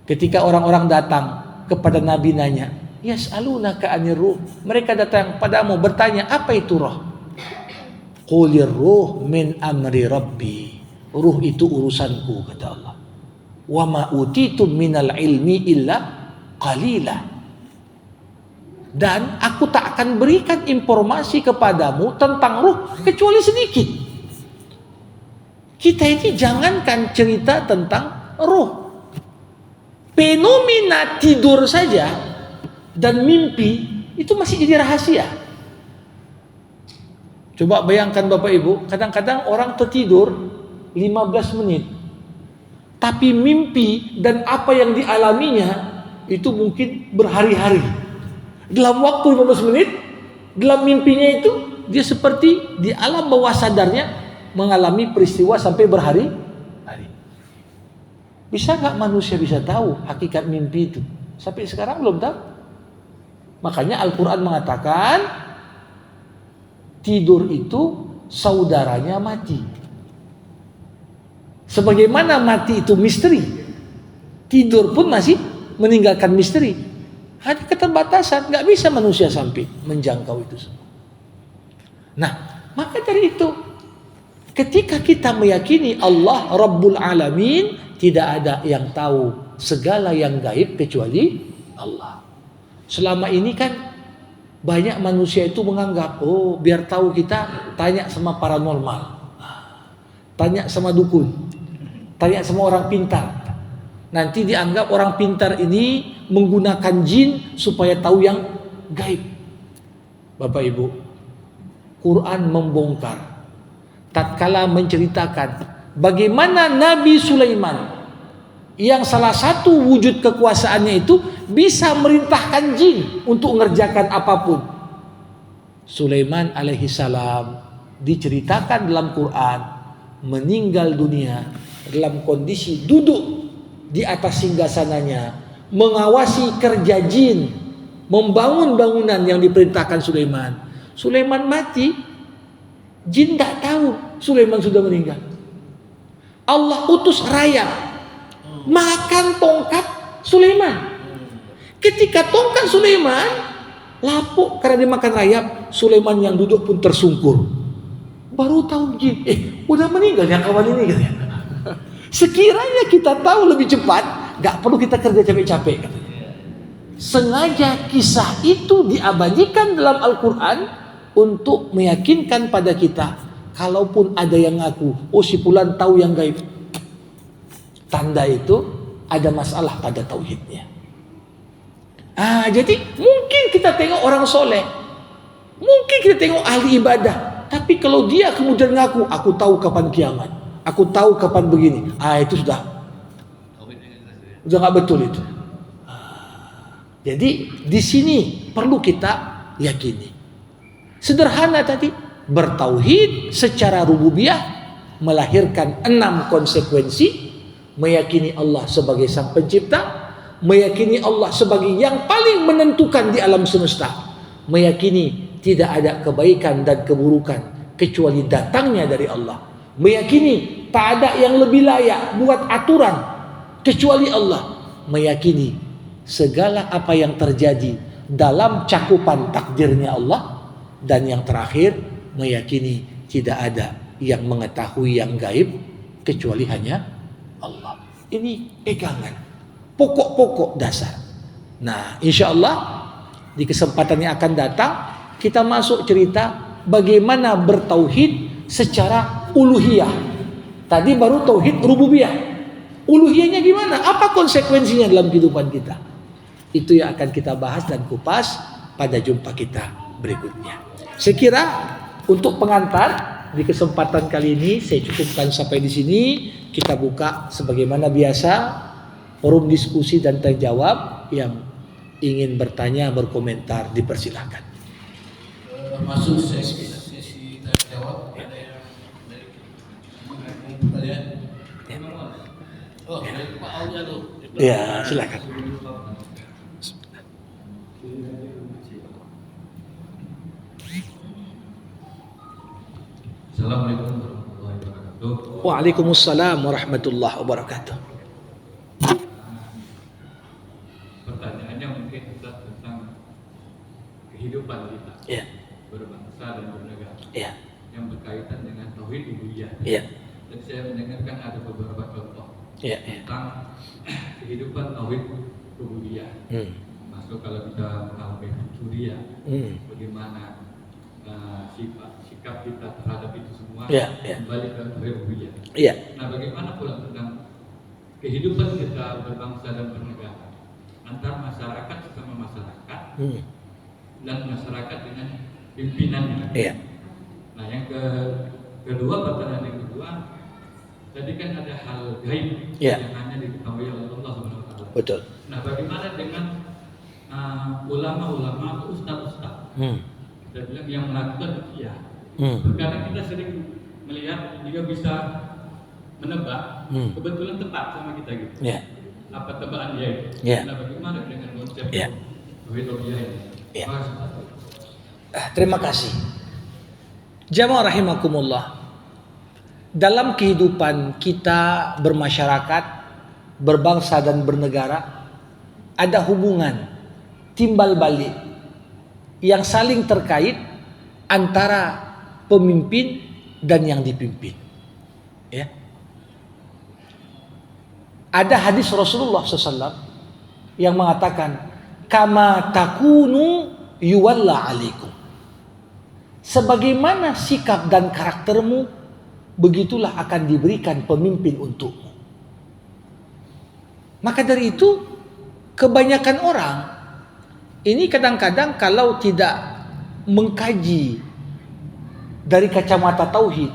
Ketika orang-orang datang kepada Nabi nanya, yas'alunaka 'anir ruh. Mereka datang padamu bertanya, apa itu roh? Qulir ruh min amri rabbi. Ruh itu urusanku, kata Allah. Wa ma utitum minal ilmi illa qalila. Dan aku tak akan berikan informasi kepadamu tentang ruh kecuali sedikit. Kita ini jangankan cerita tentang ruh. Fenomena tidur saja dan mimpi itu masih jadi rahasia. Coba bayangkan Bapak Ibu, kadang-kadang orang tertidur 15 menit. Tapi mimpi dan apa yang dialaminya itu mungkin berhari-hari. Dalam waktu 15 menit, dalam mimpinya itu dia seperti di alam bawah sadarnya mengalami peristiwa sampai berhari-hari. Bisa nggak manusia bisa tahu hakikat mimpi itu? Sampai sekarang belum tahu. Makanya Al-Quran mengatakan tidur itu saudaranya mati. Sebagaimana mati itu misteri, tidur pun masih meninggalkan misteri. Ada keterbatasan, nggak bisa manusia sampai menjangkau itu semua. Nah, maka dari itu, ketika kita meyakini Allah Rabbul Alamin, tidak ada yang tahu segala yang gaib kecuali Allah. Selama ini kan banyak manusia itu menganggap, oh biar tahu kita tanya sama paranormal, tanya sama dukun, tanya sama orang pintar. Nanti dianggap orang pintar ini menggunakan jin supaya tahu yang gaib. Bapak Ibu, Quran membongkar tatkala menceritakan bagaimana Nabi Sulaiman yang salah satu wujud kekuasaannya itu bisa merintahkan jin untuk mengerjakan apapun. Sulaiman alaihissalam diceritakan dalam Quran meninggal dunia dalam kondisi duduk di atas singgasananya, mengawasi kerja jin, membangun bangunan yang diperintahkan Sulaiman. Sulaiman mati, jin tak tahu Sulaiman sudah meninggal. Allah utus rayap makan tongkat Sulaiman. Ketika tongkat Sulaiman lapuk karena dimakan rayap, Sulaiman yang duduk pun tersungkur. Baru tahu jin, udah meninggal ya kawan ini katanya. Sekiranya kita tahu lebih cepat, gak perlu kita kerja capek-capek. Sengaja kisah itu diabadikan dalam Al-Quran untuk meyakinkan pada kita, kalaupun ada yang ngaku, oh si fulan tahu yang gaib, tanda itu ada masalah pada tauhidnya. Jadi mungkin kita tengok orang soleh, mungkin kita tengok ahli ibadah, tapi kalau dia kemudian ngaku, aku tahu kapan kiamat, aku tahu kapan begini, itu sudah nggak betul itu. Jadi di sini perlu kita yakini. Sederhana tadi, bertauhid secara rububiyah melahirkan 6 konsekuensi: meyakini Allah sebagai sang pencipta, meyakini Allah sebagai yang paling menentukan di alam semesta, meyakini tidak ada kebaikan dan keburukan kecuali datangnya dari Allah, meyakini tak ada yang lebih layak buat aturan kecuali Allah, meyakini segala apa yang terjadi dalam cakupan takdirnya Allah, dan yang terakhir meyakini tidak ada yang mengetahui yang gaib kecuali hanya Allah. Ini pegangan pokok-pokok dasar. Nah, insya Allah di kesempatan yang akan datang kita masuk cerita bagaimana bertauhid secara uluhiyah. Tadi baru tauhid rububiyah. Uluhiyahnya gimana? Apa konsekuensinya dalam kehidupan kita? Itu yang akan kita bahas dan kupas pada jumpa kita berikutnya. Saya kira untuk pengantar di kesempatan kali ini saya cukupkan sampai di sini. Kita buka sebagaimana biasa forum diskusi dan tanya jawab. Yang ingin bertanya, berkomentar, dipersilahkan. Masuk sesi tanya jawab. Ada yang dari pertanyaan? Ya, silakan. Assalamualaikum warahmatullahi wabarakatuh. Waalaikumsalam warahmatullahi wabarakatuh. Pertanyaannya mungkin Ustaz tentang kehidupan kita Ya, berbangsa dan bernegara ya, yang berkaitan dengan tauhid uluhiyah. ya, Jadi saya mendengarkan ada beberapa contoh ya, ya. tentang kehidupan tauhid uluhiyah. Masuk kalau kita mengalami kuliah, bagaimana sikap kita terhadap itu semua, Ya, ya. kembali ke tauhid uluhiyah. Iya. Nah, bagaimana pula tentang kehidupan kita berbangsa dan bernegara, antar masyarakat sesama masyarakat dan masyarakat dengan pimpinannya. Iya. Nah, yang kedua, pertanyaan yang kedua, tadi kan ada hal gaib Iya. yang hanya diketahui oleh Allah SWT. Betul. Nah, bagaimana dengan ulama-ulama atau ustaz-ustaz? Kita bilang yang melakukan ruqyah. Terkadang kita sering melihat dia bisa menebak, kebetulan tepat sama kita gitu. Ya. Apa tebakan dia itu? Ya. Nah, bagaimana dengan konsep Ya. tauhid uluhiyah ini? Ya. Terima kasih. Terima kasih. Jamaah rahimakumullah. Dalam kehidupan kita bermasyarakat, berbangsa dan bernegara, ada hubungan timbal balik yang saling terkait antara pemimpin dan yang dipimpin. Ya. Ada hadis Rasulullah SAW yang mengatakan, kama takunu yuwalla alaikum. Sebagaimana sikap dan karaktermu, begitulah akan diberikan pemimpin untukmu. Maka dari itu, kebanyakan orang ini kadang-kadang kalau tidak mengkaji dari kacamata tauhid,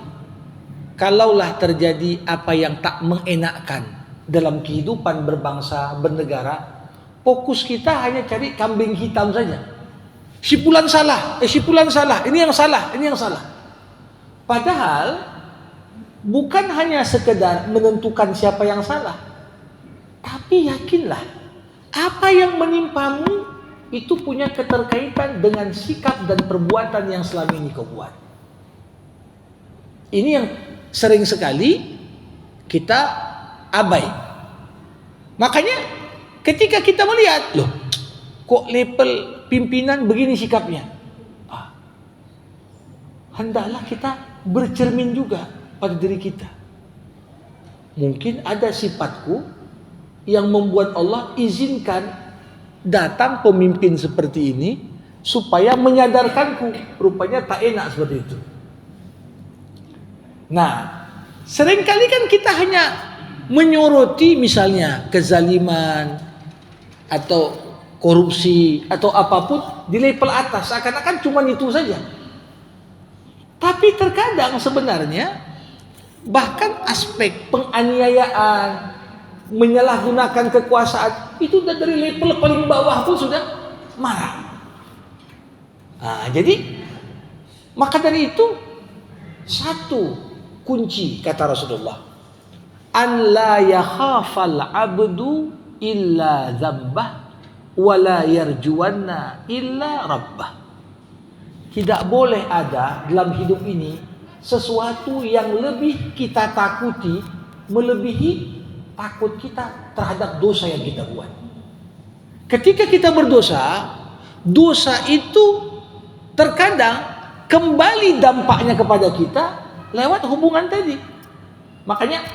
kalaulah terjadi apa yang tak mengenakkan dalam kehidupan berbangsa, bernegara, fokus kita hanya cari kambing hitam saja. Si fulan salah, ini yang salah. Padahal bukan hanya sekedar menentukan siapa yang salah, tapi yakinlah apa yang menimpamu itu punya keterkaitan dengan sikap dan perbuatan yang selama ini kau buat. Ini yang sering sekali kita abai. Makanya ketika kita melihat, loh, kok level pimpinan begini sikapnya, hendaklah kita bercermin juga pada diri kita. Mungkin ada sifatku yang membuat Allah izinkan datang pemimpin seperti ini supaya menyadarkanku, rupanya tak enak seperti itu. Nah, seringkali kan kita hanya menyoroti misalnya kezaliman atau korupsi atau apapun di level atas, seakan-akan cuma itu saja. Tapi terkadang sebenarnya bahkan aspek penganiayaan, menyalahgunakan kekuasaan itu dari level paling bawah pun sudah marah. Nah, jadi maka dari itu satu kunci kata Rasulullah, an la yakhafal abdu illa dzambah wa la yarjuwanna illa rabbah. Tidak boleh ada dalam hidup ini sesuatu yang lebih kita takuti melebihi takut kita terhadap dosa yang kita buat. Ketika kita berdosa, dosa itu terkadang kembali dampaknya kepada kita lewat hubungan tadi. Makanya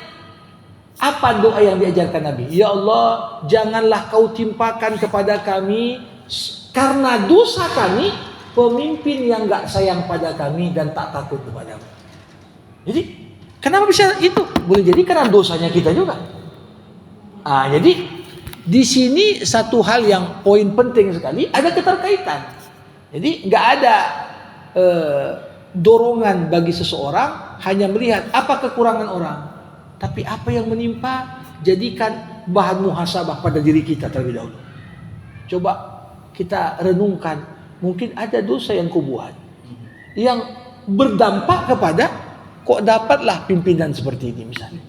apa doa yang diajarkan Nabi? Ya Allah, janganlah kau timpakan kepada kami karena dosa kami pemimpin yang gak sayang pada kami dan tak takut kepadamu. Jadi kenapa bisa itu? Boleh jadi karena dosanya kita juga. Jadi di sini satu hal yang poin penting sekali, ada keterkaitan. Jadi nggak ada dorongan bagi seseorang hanya melihat apa kekurangan orang, tapi apa yang menimpa jadikan bahan muhasabah pada diri kita terlebih dahulu. Coba kita renungkan, mungkin ada dosa yang kau buat yang berdampak kepada kok dapatlah pimpinan seperti ini misalnya.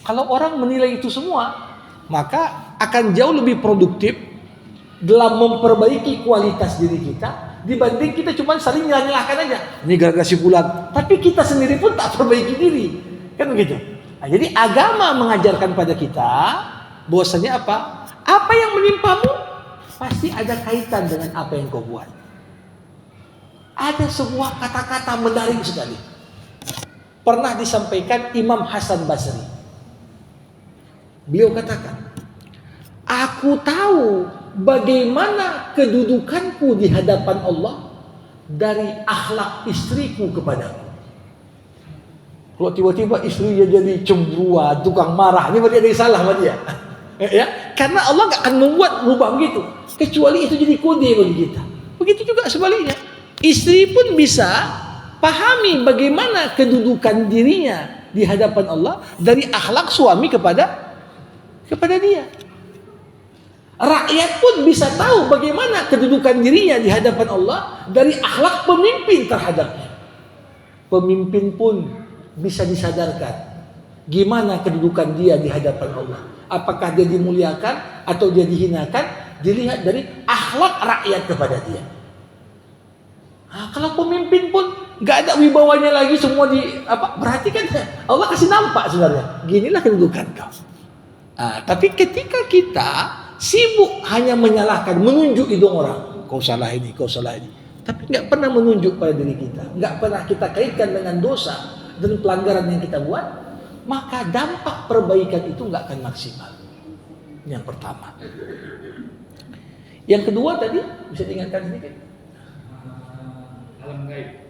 Kalau orang menilai itu semua, maka akan jauh lebih produktif dalam memperbaiki kualitas diri kita dibanding kita cuma saling nyalahkan aja. Ini gara-gara si fulan, tapi kita sendiri pun tak perbaiki diri. Kan begitu. Nah, jadi agama mengajarkan pada kita bahwasanya apa? Apa yang menimpamu pasti ada kaitan dengan apa yang kau buat. Ada sebuah kata-kata menarik sekali. Pernah disampaikan Imam Hasan Basri. Beliau katakan, aku tahu bagaimana kedudukanku di hadapan Allah dari akhlak istriku kepadaku. Kalau tiba-tiba istrinya jadi cemburuan, tukang marah, ini berarti ada yang salah sama dia. Ya, karena Allah nggak akan membuat rubah begitu, kecuali itu jadi kode bagi kita. Begitu juga sebaliknya, istri pun bisa pahami bagaimana kedudukan dirinya di hadapan Allah dari akhlak suami kepada dia. Rakyat pun bisa tahu bagaimana kedudukan dirinya di hadapan Allah dari akhlak pemimpin terhadapnya. Pemimpin pun bisa disadarkan gimana kedudukan dia di hadapan Allah. Apakah dia dimuliakan atau dia dihinakan, dilihat dari akhlak rakyat kepada dia. Nah, kalau pemimpin pun nggak ada wibawanya lagi, semua perhatikan, Allah kasih nampak sebenarnya. Ginilah kedudukan kau. Nah, tapi ketika kita sibuk hanya menyalahkan, menunjuk hidung orang, kau salah ini, tapi nggak pernah menunjuk pada diri kita, nggak pernah kita kaitkan dengan dosa dan pelanggaran yang kita buat, maka dampak perbaikan itu nggak akan maksimal. Yang pertama. Yang kedua tadi bisa diingatkan sedikit. Alam gaib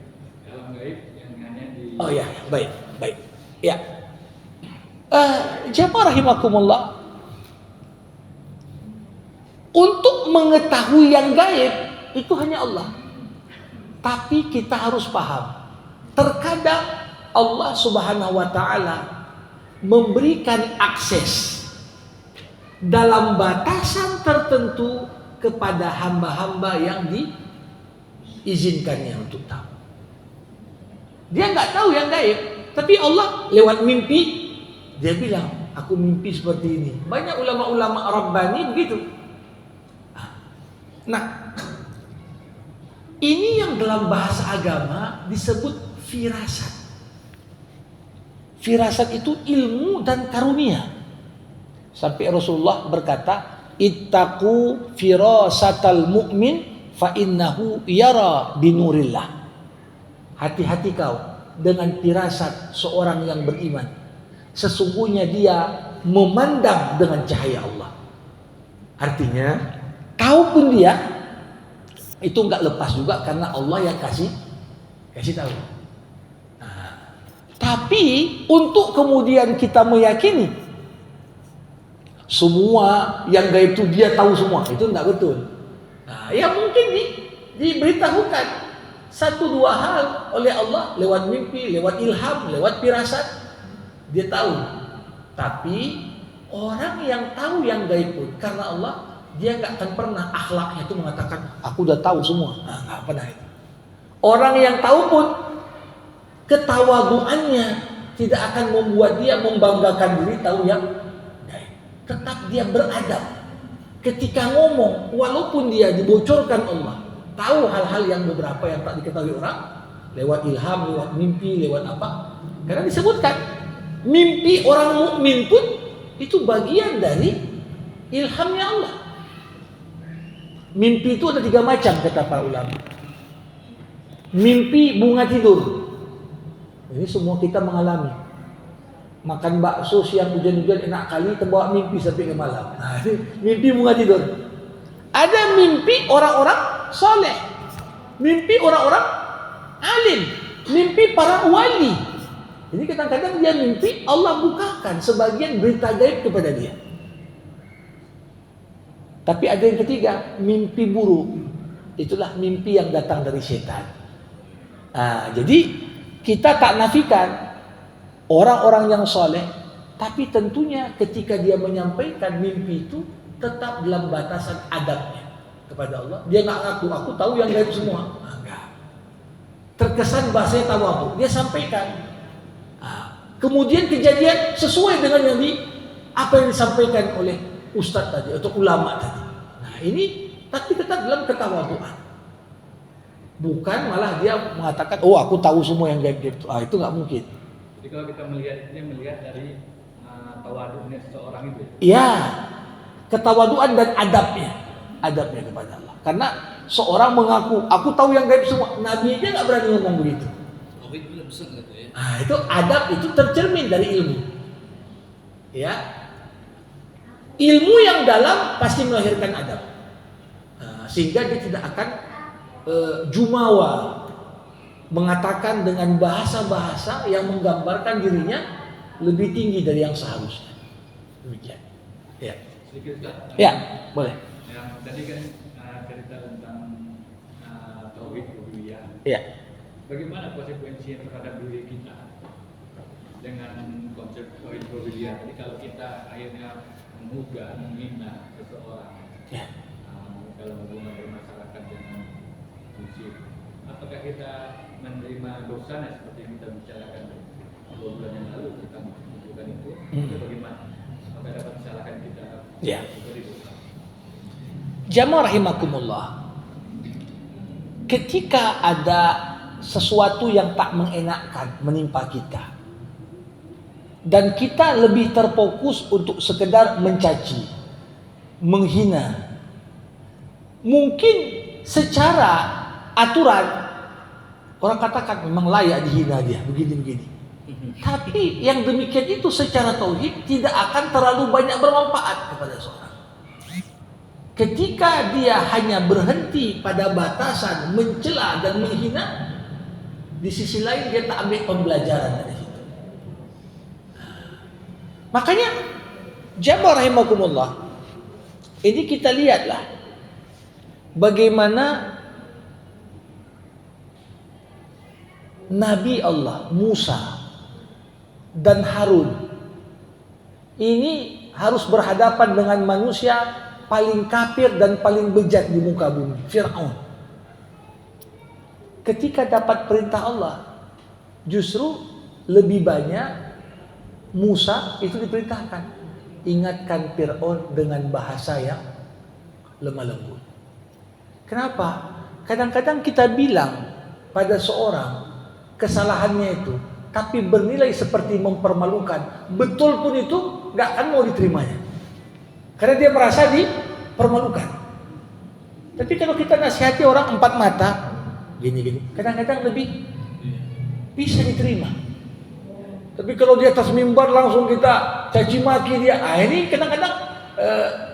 yang hanya di. Oh ya, baik. Ya. Jamaah rahimakumullah. Untuk mengetahui yang gaib itu hanya Allah. Tapi kita harus paham, terkadang Allah Subhanahu wa taala memberikan akses dalam batasan tertentu kepada hamba-hamba yang diizinkannya untuk tahu. Dia nggak tahu yang gaib, tapi Allah lewat mimpi dia bilang, aku mimpi seperti ini. Banyak ulama-ulama Rabbani begitu. Nah, ini yang dalam bahasa agama disebut firasat. Firasat itu ilmu dan karunia. Sampai Rasulullah berkata, ittaqu firasatal mu'min fa innahu yara binurillah. Hati-hati kau dengan firasat seorang yang beriman. Sesungguhnya dia memandang dengan cahaya Allah. Artinya, kau pun dia itu enggak lepas juga karena Allah yang kasih tahu. Nah, tapi untuk kemudian kita meyakini semua yang gaib itu dia tahu semua, itu enggak betul. Nah, ya mungkin diberitahukan satu dua hal oleh Allah lewat mimpi, lewat ilham, lewat firasat, dia tahu. Tapi orang yang tahu yang gaib pun karena Allah, dia nggak akan pernah akhlaknya itu mengatakan aku udah tahu semua. Nah, nggak pernah itu. Orang yang tahu pun ketawaduannya tidak akan membuat dia membanggakan diri tahu yang gaib. Tetap dia beradab. Ketika ngomong, walaupun dia dibocorkan Allah, tahu hal-hal yang beberapa yang tak diketahui orang lewat ilham, lewat mimpi, lewat apa? Karena disebutkan mimpi orang mukmin pun itu bagian dari ilhamnya Allah. Mimpi itu ada 3 macam kata para ulama. Mimpi bunga tidur. Ini semua kita mengalami. Makan bakso siang hujan-hujan enak kali, terbawa mimpi sampai ke malam. Nah, ini mimpi bunga tidur. Ada mimpi orang-orang soleh. Mimpi orang-orang alim. Mimpi para wali. Jadi kadang-kadang dia mimpi Allah bukakan sebagian berita gaib kepada dia. Tapi ada yang ketiga, mimpi buruk. Itulah mimpi yang datang dari setan. Nah, jadi kita tak nafikan orang-orang yang soleh, tapi tentunya ketika dia menyampaikan mimpi itu tetap dalam batasan adabnya kepada Allah. Dia nggak ngaku, aku tahu yang gaib semua. Enggak. Terkesan bahasanya tawadhu. Dia sampaikan. Nah, kemudian kejadian sesuai dengan yang apa yang disampaikan oleh ustadz tadi atau ulama tadi. Nah ini tapi tetap dalam ketawaduan. Bukan malah dia mengatakan, oh aku tahu semua yang gaib-gaib itu. Itu nggak mungkin. Jadi kalau kita melihat dari tawadunya seseorang itu. Iya, ketawaduan dan adabnya kepada Allah. Karena seorang mengaku, aku tahu yang gaib semua. Nabi aja nggak berani ngomong begitu. Nah, itu adab itu tercermin dari ilmu. Ya, ilmu yang dalam pasti melahirkan adab. Nah, sehingga dia tidak akan jumawa, mengatakan dengan bahasa-bahasa yang menggambarkan dirinya lebih tinggi dari yang seharusnya. Demikian. Ya. Sedikit kan? Ya, boleh. Yang tadi kan cerita tentang tauhid rububiyah. Ya. Bagaimana konsekuensinya terhadap diri kita dengan konsep tauhid rububiyah? Jadi kalau kita akhirnya menggugah, menghina seseorang, Ya. kalau hubungan bermasyarakat dengan musik, apakah kita menerima dosanya seperti yang kita bicarakan 2 bulan yang lalu kita menunjukkan itu? Itu bagaimana? Apakah dapat disalahkan kita? Ya. Jamaah rahimakumullah. Ketika ada sesuatu yang tak mengenakkan menimpa kita dan kita lebih terfokus untuk sekedar mencaci, menghina, mungkin secara aturan orang katakan memang layak dihina dia begini-begini. Tapi yang demikian itu secara tauhid tidak akan terlalu banyak bermanfaat kepada seorang. Ketika dia hanya berhenti pada batasan mencela dan menghina, di sisi lain dia tak ambil pembelajaran dari situ. Makanya jamaah rahimakumullah, ini kita lihatlah bagaimana Nabi Allah Musa dan Harun ini harus berhadapan dengan manusia paling kafir dan paling bejat di muka bumi, Fir'aun. Ketika dapat perintah Allah, justru lebih banyak Musa itu diperintahkan, ingatkan Fir'aun dengan bahasa yang lemah lembut. Kenapa? Kadang-kadang kita bilang pada seorang kesalahannya itu, tapi bernilai seperti mempermalukan, betul pun itu nggak akan mau diterimanya, karena dia merasa dipermalukan. Tapi kalau kita nasihati orang 4 mata, gini-gini, kadang-kadang lebih bisa diterima. Tapi kalau di atas mimbar langsung kita caci maki dia, ini kadang-kadang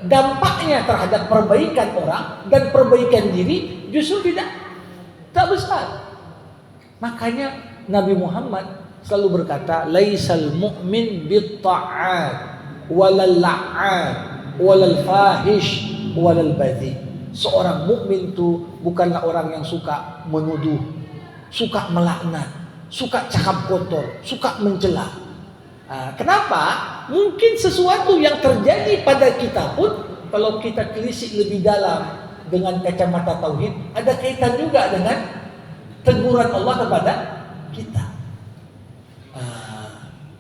dampaknya terhadap perbaikan orang dan perbaikan diri justru tak besar. Makanya Nabi Muhammad selalu berkata, laisal mu'min bitta'at walal la'an walal fahish walal badhi. Seorang mukmin itu bukanlah orang yang suka menuduh, suka melaknat, suka cakap kotor, suka mencela. Kenapa? Mungkin sesuatu yang terjadi pada kita pun kalau kita telisik lebih dalam dengan kacamata tauhid, ada kaitan juga dengan teguran Allah kepada kita.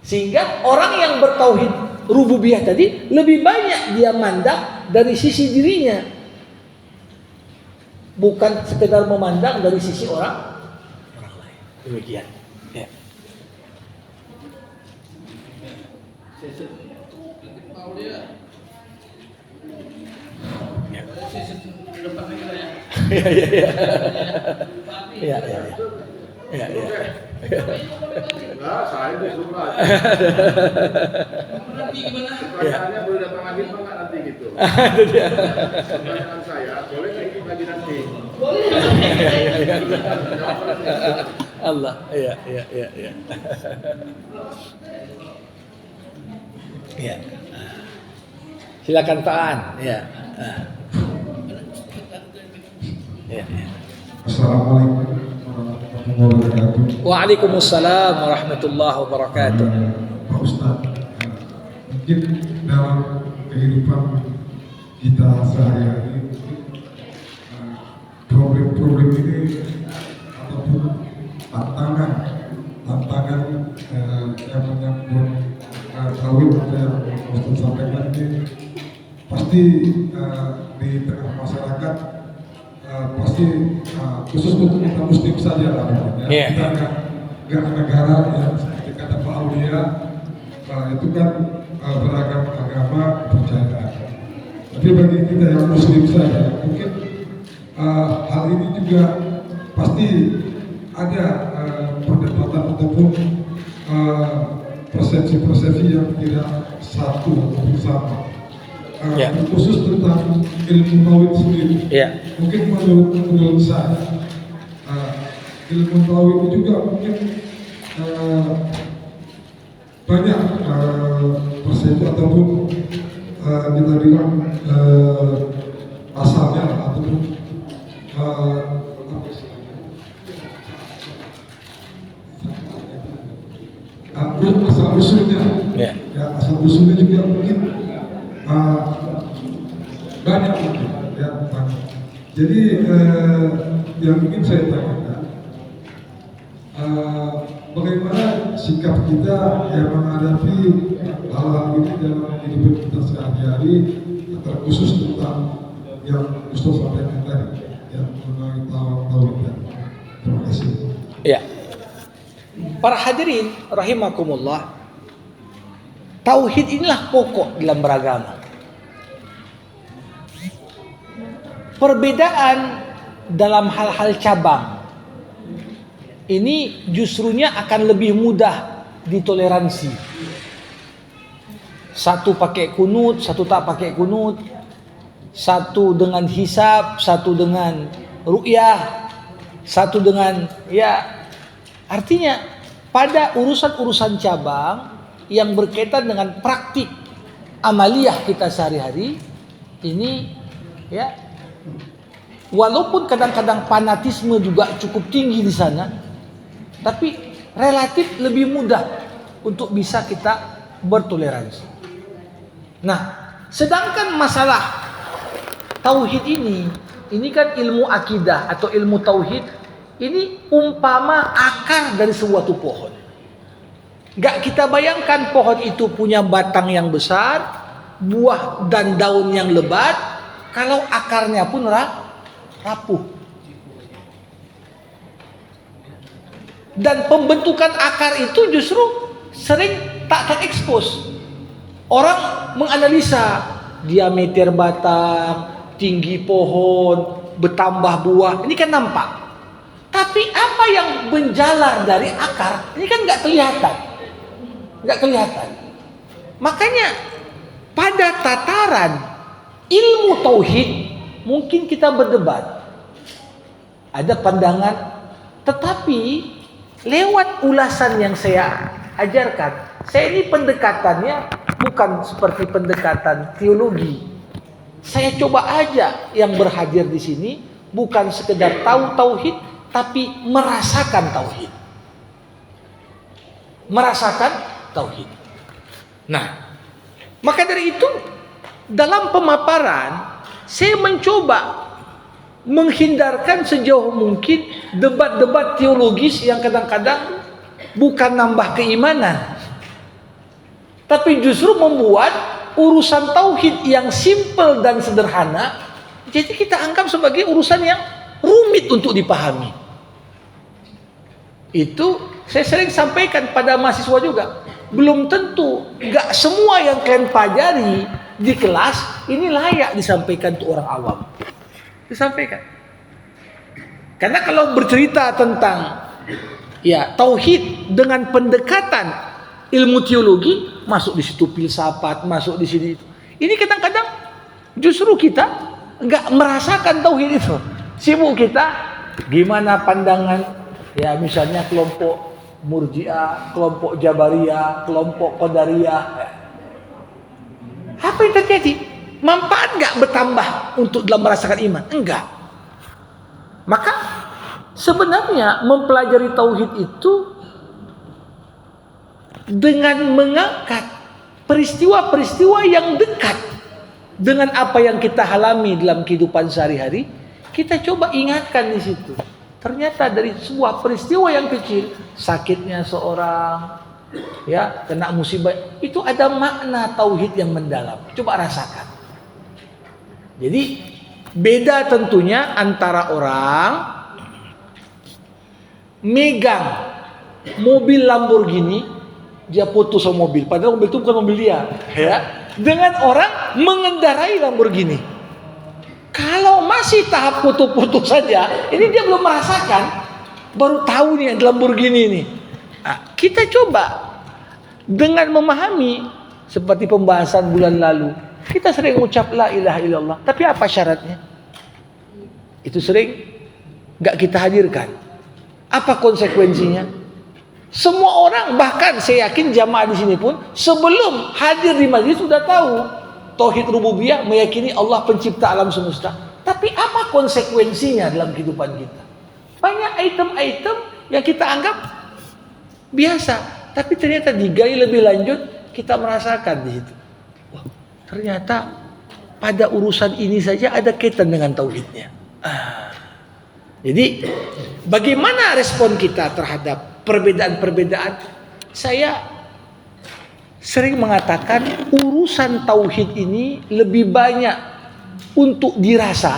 Sehingga orang yang bertauhid rububiyah tadi lebih banyak dia mandang dari sisi dirinya, bukan sekedar memandang dari sisi orang lain. Demikian. Ya. Ya. Enggak, saya suka. Nanti gimana? Pertanyaannya boleh datang lagi apa enggak nanti gitu. Pertanyaan saya, boleh nggak ikut lagi nanti? Boleh. Allah, ya. Ya. Silakan Pak An. Ya. Ya. Assalamualaikum warahmatullahi wabarakatuh. Waalaikumsalam warahmatullahi wabarakatuh. Pak Ustadz, mungkin dalam kehidupan kita sehari-hari problem-problem ini ataupun tantangan yang menyambut tauhid yang Ustadz sampaikan pasti di tengah masyarakat pasti khusus untuk kita Muslim saja lah, ya. Iya. Kita nggak negara yang seperti kata Pak Aulia, itu kan beragam agama kepercayaan. Tapi bagi kita yang Muslim saja, mungkin hal ini juga pasti ada perdebatan ataupun persepsi-persepsi yang tidak satu ataupun sama. Ya. Khusus tentang ilmu tauhid sendiri. Ya. Mungkin menurut saya ilmu tauhid itu juga mungkin banyak persepsi ataupun kita bilang asalnya ataupun asal usulnya, Ya. ya, asal usulnya juga mungkin banyak mungkin, ya, banyak. Jadi yang ingin saya tanyakan, bagaimana sikap kita yang menghadapi hal-hal ini dalam kehidupan kita sehari-hari, terkhusus tentang yang Ustaz sampaikan tadi, yang mengenai tauhid tadi. Terima kasih. Ya. Para hadirin rahimakumullah, tauhid inilah pokok dalam beragama. Perbedaan dalam hal-hal cabang ini justrunya akan lebih mudah ditoleransi. Satu pakai kunut, satu tak pakai kunut, satu dengan hisab, satu dengan ru'yah, satu dengan, ya, artinya pada urusan-urusan cabang yang berkaitan dengan praktik amaliyah kita sehari-hari ini, ya, walaupun kadang-kadang fanatisme juga cukup tinggi di sana, tapi relatif lebih mudah untuk bisa kita bertoleransi. Nah, sedangkan masalah tauhid ini kan ilmu akidah atau ilmu tauhid, ini umpama akar dari suatu pohon. Gak kita bayangkan pohon itu punya batang yang besar, buah dan daun yang lebat, kalau akarnya pun rapuh. Dan pembentukan akar itu justru sering tak terekspos. Orang menganalisa diameter batang, tinggi pohon, bertambah buah, ini kan nampak. Tapi apa yang menjalar dari akar, ini kan nggak kelihatan. Nggak kelihatan. Makanya pada tataran ilmu tauhid mungkin kita berdebat. Ada pandangan, tetapi lewat ulasan yang saya ajarkan, saya ini pendekatannya bukan seperti pendekatan teologi. Saya coba aja yang berhadir di sini bukan sekedar tahu tauhid, tapi merasakan tauhid. Merasakan tauhid. Nah, maka dari itu dalam pemaparan saya mencoba menghindarkan sejauh mungkin debat-debat teologis yang kadang-kadang bukan nambah keimanan, tapi justru membuat urusan tauhid yang simpel dan sederhana jadi kita anggap sebagai urusan yang rumit untuk dipahami. Itu saya sering sampaikan pada mahasiswa juga. Belum tentu, gak semua yang kalian pelajari di kelas ini layak disampaikan untuk orang awam. Disampaikan. Karena kalau bercerita tentang ya tauhid dengan pendekatan ilmu teologi, masuk di situ filsafat, masuk di sini itu. Ini kadang-kadang justru kita nggak merasakan tauhid itu. Sibuk kita gimana pandangan ya misalnya kelompok Murji'ah, kelompok Jabariyah, kelompok Qadariyah. Apa yang terjadi? Manfaat nggak bertambah untuk dalam merasakan iman? Enggak. Maka sebenarnya mempelajari tauhid itu dengan mengangkat peristiwa-peristiwa yang dekat dengan apa yang kita alami dalam kehidupan sehari-hari, kita coba ingatkan di situ. Ternyata dari sebuah peristiwa yang kecil, sakitnya seorang, ya kena musibah, itu ada makna tauhid yang mendalam. Coba rasakan. Jadi beda tentunya antara orang megang mobil Lamborghini, dia foto sama mobil, padahal mobil itu bukan mobil dia, ya. Dengan orang mengendarai Lamborghini. Kalau masih tahap foto-foto saja, ini dia belum merasakan, baru tahu nih Lamborghini ini. Nah, kita coba dengan memahami seperti pembahasan bulan lalu. Kita sering ucap la ilaha illallah, tapi apa syaratnya? Itu sering gak kita hadirkan. Apa konsekuensinya? Semua orang, bahkan saya yakin jamaah di sini pun sebelum hadir di majlis sudah tahu tauhid rububiyah, meyakini Allah pencipta alam semesta. Tapi apa konsekuensinya dalam kehidupan kita? Banyak item-item yang kita anggap biasa, tapi ternyata digali lebih lanjut kita merasakan di situ. Wah, ternyata pada urusan ini saja ada kaitan dengan tauhidnya. Jadi bagaimana respon kita terhadap perbedaan-perbedaan? Saya sering mengatakan urusan tauhid ini lebih banyak untuk dirasa,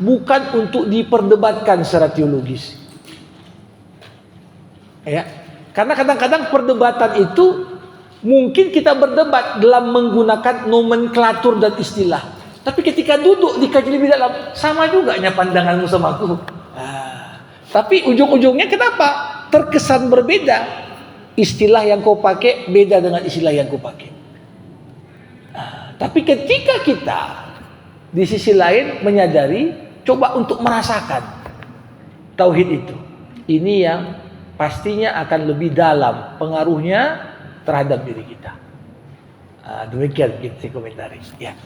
bukan untuk diperdebatkan secara teologis. Ya, karena kadang-kadang perdebatan itu mungkin kita berdebat dalam menggunakan nomenklatur dan istilah. Tapi ketika duduk dikaji lebih dalam, sama juga pandanganmu sama aku. Tapi ujung-ujungnya kenapa? Terkesan berbeda. Istilah yang kau pakai beda dengan istilah yang kau pakai. Tapi ketika kita di sisi lain menyadari, coba untuk merasakan tauhid itu. Ini yang pastinya akan lebih dalam pengaruhnya terhadap diri kita. Demikian kita komentari. Ya.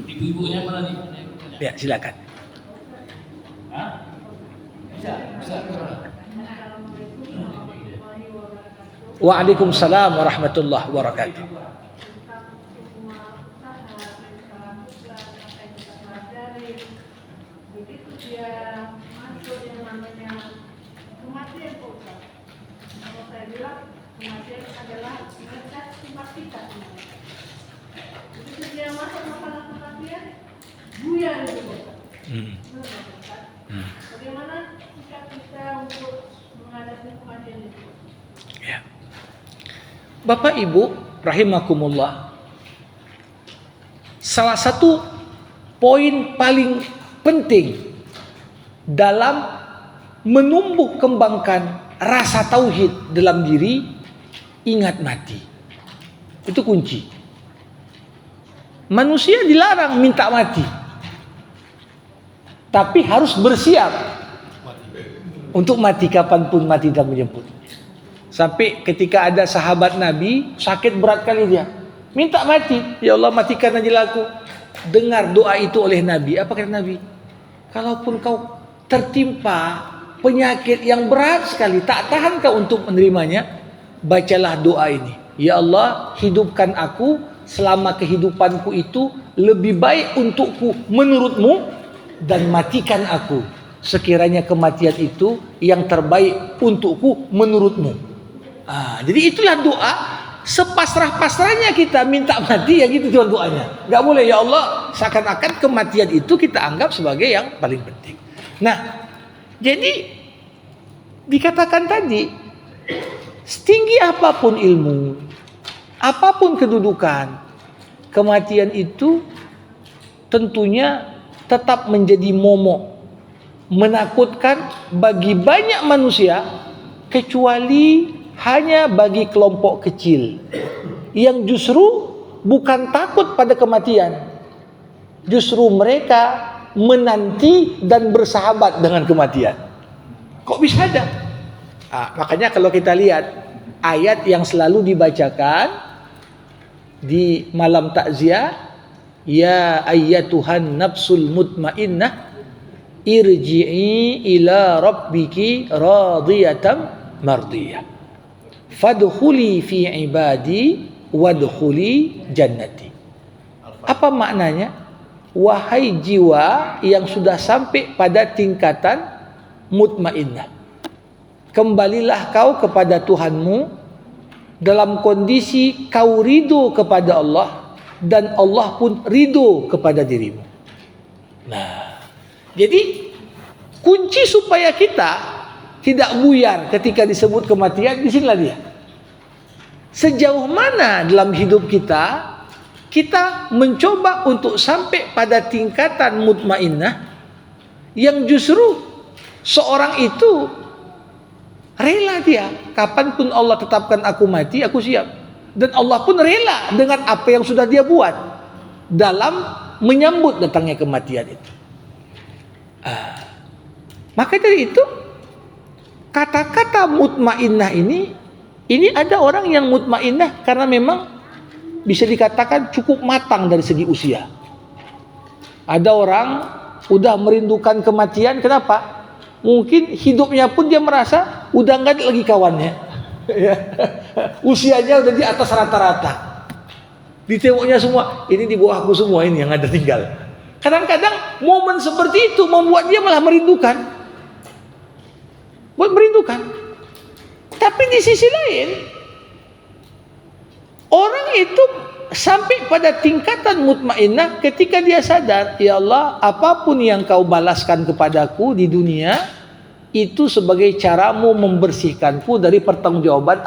Ibu-ibunya mana nih? Ya, silakan. Bisa. Waalaikumsalam warahmatullahi wabarakatuh. Begitu dia masuk yang namanya kematian, kalau saya bilang kematian adalah mengecat sifat kita. Begitu dia masuk masalah kematian, buyar itu. Bagaimana sikap kita untuk menghadapi kematian itu? Ya. Bapak Ibu rahimakumullah, salah satu poin paling penting dalam menumbuh kembangkan rasa tauhid dalam diri, ingat mati. Itu kunci. Manusia dilarang minta mati, tapi harus bersiap untuk mati kapanpun mati tak menjemput. Sampai ketika ada sahabat Nabi sakit berat kali dia, minta mati, ya Allah matikan aja aku. Dengar doa itu oleh Nabi. Apa kata Nabi? Kalaupun kau tertimpa penyakit yang berat sekali, tak tahan kau untuk menerimanya, bacalah doa ini. Ya Allah, hidupkan aku selama kehidupanku itu lebih baik untukku menurutmu, dan matikan aku sekiranya kematian itu yang terbaik untukku menurutmu. Jadi itulah doa. Sepasrah-pasrahnya kita minta mati, ya gitu cuma doanya. Gak boleh ya Allah seakan-akan kematian itu kita anggap sebagai yang paling penting. Nah, jadi dikatakan tadi, setinggi apapun ilmu, apapun kedudukan, kematian itu tentunya tetap menjadi momok, menakutkan bagi banyak manusia, kecuali hanya bagi kelompok kecil yang justru bukan takut pada kematian, justru mereka menanti dan bersahabat dengan kematian. Kok bisa ada? Makanya kalau kita lihat ayat yang selalu dibacakan di malam takziah, ya ayyatuhan nafsul mutmainnah irji'i ila rabbiki radiyatan mardiyah fadkhuli fi ibadi wadkhuli jannati. Apa maknanya? Wahai jiwa yang sudah sampai pada tingkatan mutmainnah, kembalilah kau kepada Tuhanmu dalam kondisi kau ridho kepada Allah dan Allah pun ridho kepada dirimu. Nah, jadi kunci supaya kita tidak buyar ketika disebut kematian, disinilah dia. Sejauh mana dalam hidup kita mencoba untuk sampai pada tingkatan mutmainnah yang justru seorang itu rela dia, kapanpun Allah tetapkan aku mati, aku siap. Dan Allah pun rela dengan apa yang sudah dia buat dalam menyambut datangnya kematian itu. Maka dari itu kata-kata mutmainnah ini ada orang yang mutmainnah karena memang bisa dikatakan cukup matang dari segi usia. Ada orang udah merindukan kematian, kenapa? Mungkin hidupnya pun dia merasa udah nggak ada lagi kawannya. Usianya udah di atas rata-rata. Ditengoknya semua, ini di bawah aku semua ini yang ada tinggal. Kadang-kadang momen seperti itu membuat dia malah merindukan. Tapi di sisi lain, orang itu sampai pada tingkatan mutmainnah ketika dia sadar, ya Allah, apapun yang kau balaskan kepadaku di dunia itu sebagai caramu membersihkanku dari pertanggungjawaban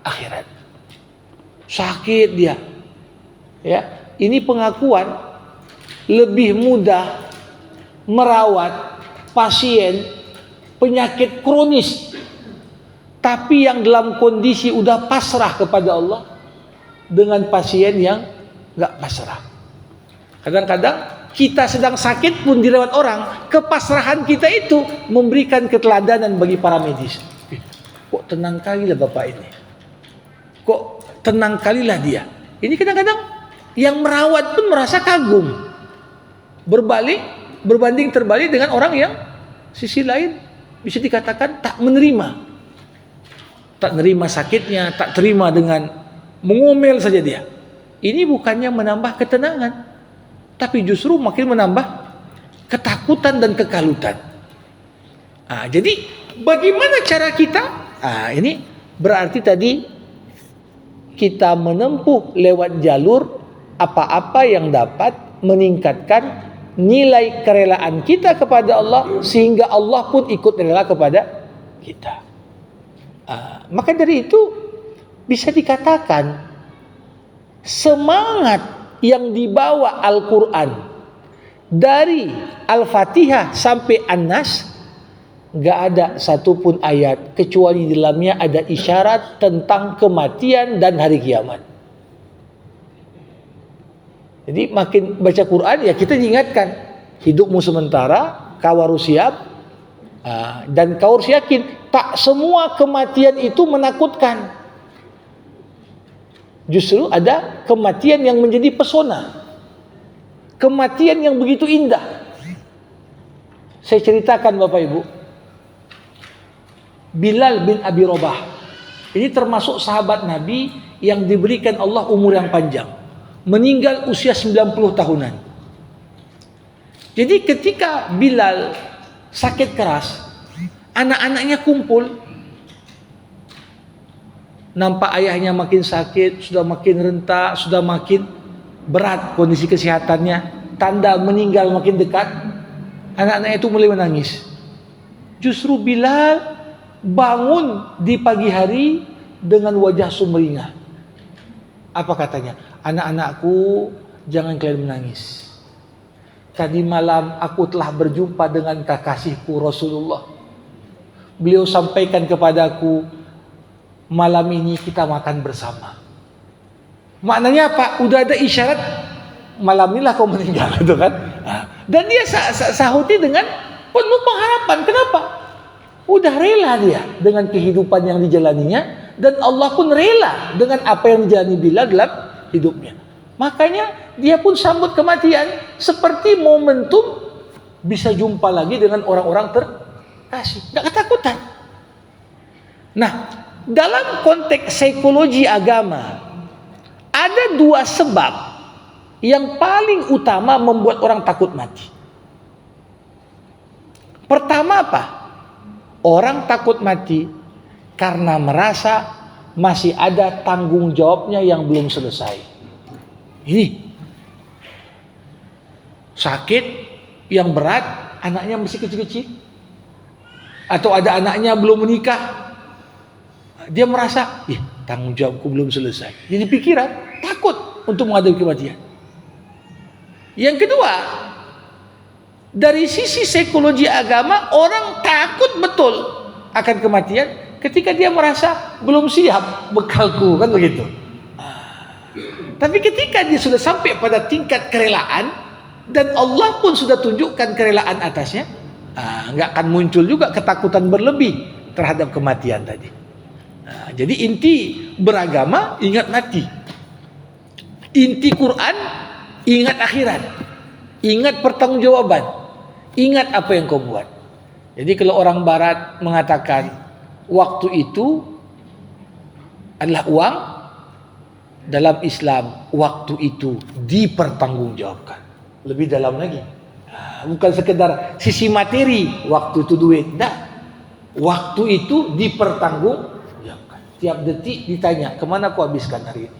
akhirat. Sakit dia, ya, ini pengakuan lebih mudah merawat pasien penyakit kronis, tapi yang dalam kondisi udah pasrah kepada Allah, dengan pasien yang nggak pasrah. Kadang-kadang kita sedang sakit pun dirawat orang, kepasrahan kita itu memberikan keteladanan bagi para medis. Kok tenang kalilah bapak ini, kok tenang kalilah dia. Ini kadang-kadang yang merawat pun merasa kagum, berbanding terbalik dengan orang yang sisi lain bisa dikatakan tak menerima sakitnya, tak terima dengan mengomel saja dia. Ini bukannya menambah ketenangan, tapi justru makin menambah ketakutan dan kekalutan. Jadi bagaimana cara kita? Ini berarti tadi kita menempuh lewat jalur apa-apa yang dapat meningkatkan nilai kerelaan kita kepada Allah sehingga Allah pun ikut rela kepada kita. Maka dari itu bisa dikatakan semangat yang dibawa Al-Quran dari Al-Fatihah sampai An-Nas, gak ada satupun ayat kecuali di dalamnya ada isyarat tentang kematian dan hari kiamat. Jadi makin baca Quran ya kita diingatkan, hidupmu sementara, kau harus siap, dan kau harus yakin tak semua kematian itu menakutkan. Justru ada kematian yang menjadi pesona, kematian yang begitu indah. Saya ceritakan Bapak Ibu, Bilal bin Abi Rabah ini termasuk sahabat Nabi yang diberikan Allah umur yang panjang, meninggal usia 90 tahunan. Jadi ketika Bilal sakit keras, anak-anaknya kumpul, nampak ayahnya makin sakit, sudah makin renta, sudah makin berat kondisi kesehatannya, tanda meninggal makin dekat. Anak-anaknya itu mulai menangis. Justru Bilal bangun di pagi hari dengan wajah sumringah. Apa katanya? Anak-anakku, jangan kalian menangis. Tadi malam aku telah berjumpa dengan kekasihku Rasulullah. Beliau sampaikan kepadaku, malam ini kita makan bersama. Maknanya apa? Udah ada isyarat malam inilah kau meninggal, gitu kan? Dan dia sahuti dengan penuh pengharapan. Kenapa? Udah rela dia dengan kehidupan yang dijalaninya, dan Allah pun rela dengan apa yang dijalani Bilal dalam hidupnya. Makanya dia pun sambut kematian seperti momentum bisa jumpa lagi dengan orang-orang terkasih, nggak ketakutan. Nah, dalam konteks psikologi agama ada dua sebab yang paling utama membuat orang takut mati. Pertama apa? Orang takut mati karena merasa masih ada tanggung jawabnya yang belum selesai. Ini sakit yang berat, anaknya masih kecil-kecil, atau ada anaknya belum menikah, dia merasa, tanggung jawabku belum selesai. Jadi pikiran takut untuk menghadapi kematian. Yang kedua, dari sisi psikologi agama, orang takut betul akan kematian ketika dia merasa belum siap bekalku, kan begitu. Tapi ketika dia sudah sampai pada tingkat kerelaan dan Allah pun sudah tunjukkan kerelaan atasnya, nggak akan muncul juga ketakutan berlebih terhadap kematian tadi. Jadi inti beragama, ingat mati. Inti Quran, ingat akhirat. Ingat pertanggungjawaban. Ingat apa yang kau buat. Jadi kalau orang barat mengatakan waktu itu adalah uang, dalam Islam waktu itu dipertanggungjawabkan. Lebih dalam lagi. Bukan sekedar sisi materi, waktu itu duit. Nah, waktu itu dipertanggungjawabkan. Tiap detik ditanya, kemana kau habiskan hari ini?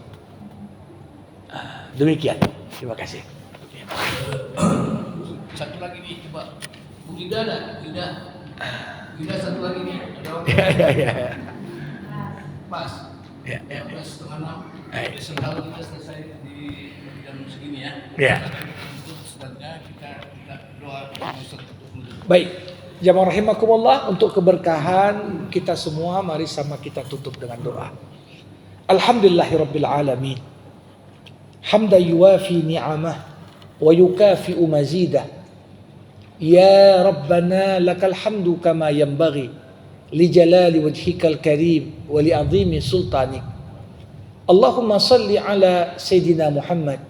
Demikian. Terima kasih. Satu lagi nih, coba Bu Ida ada, Ida satu lagi nih, ada orang. Ya. Pas. Ya. 5:30. Selalu kita selesai di jam segini ya. Ya. Selanjutnya kita doa untuk menutup. Baik, jamaah rahimakumullah, untuk keberkahan kita semua, mari sama kita tutup dengan doa. Alhamdulillahirabbil alamin. Hamdan yuwafi ni'amah wa yukafi'u mazidah. Ya Rabbana lakal hamdu kama yanbaghi li jalali wajhikal karim wa li azimi sultanik. Allahumma salli ala Sayyidina Muhammad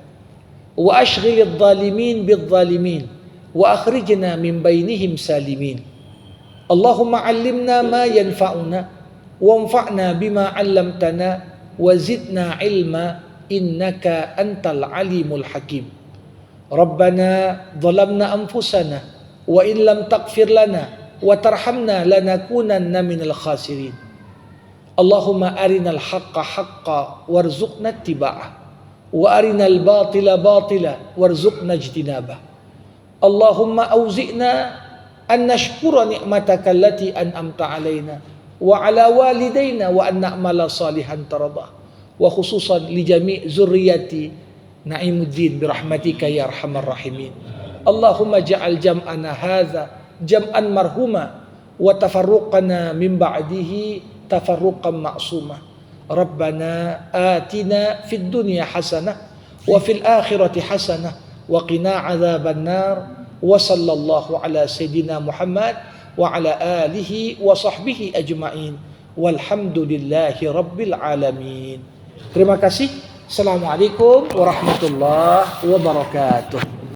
wa ashghilidh dhalimin bidh dhalimin wa akhrijna min bainihim salimin. Allahumma 'allimna ma yanfa'una wanfa'na bima 'allamtana wa zidna 'ilma innaka antal alimul hakim. Rabbana dhalamna anfusana wa in lam taghfir lana wa tarhamna lanakunanna minal khasirin. Allahumma arinal haqqa haqqa warzuqna ittiba'ah wa arinal batila batila warzuqna ijtinabah. Allahumma auzi'na an nashkura ni'mataka allati an'amta alaina wa ala walidayna wa an na'mala salihan taradah wa khususan li jami' zurriyati Na'imuddin birahmatika ya arhamar rahimin. Allahumma ja'al jam'ana hadza jam'an marhuma wa tafarruqana min ba'dihi tafarruqan ma'suma. Rabbana atina fid dunya hasanah wa fil akhirati hasanah wa qina adzaban nar. Wa sallallahu ala sayyidina Muhammad wa ala alihi wa sahbihi ajma'in. Walhamdulillahi rabbil alamin. Terima kasih. Assalamualaikum warahmatullahi wabarakatuh.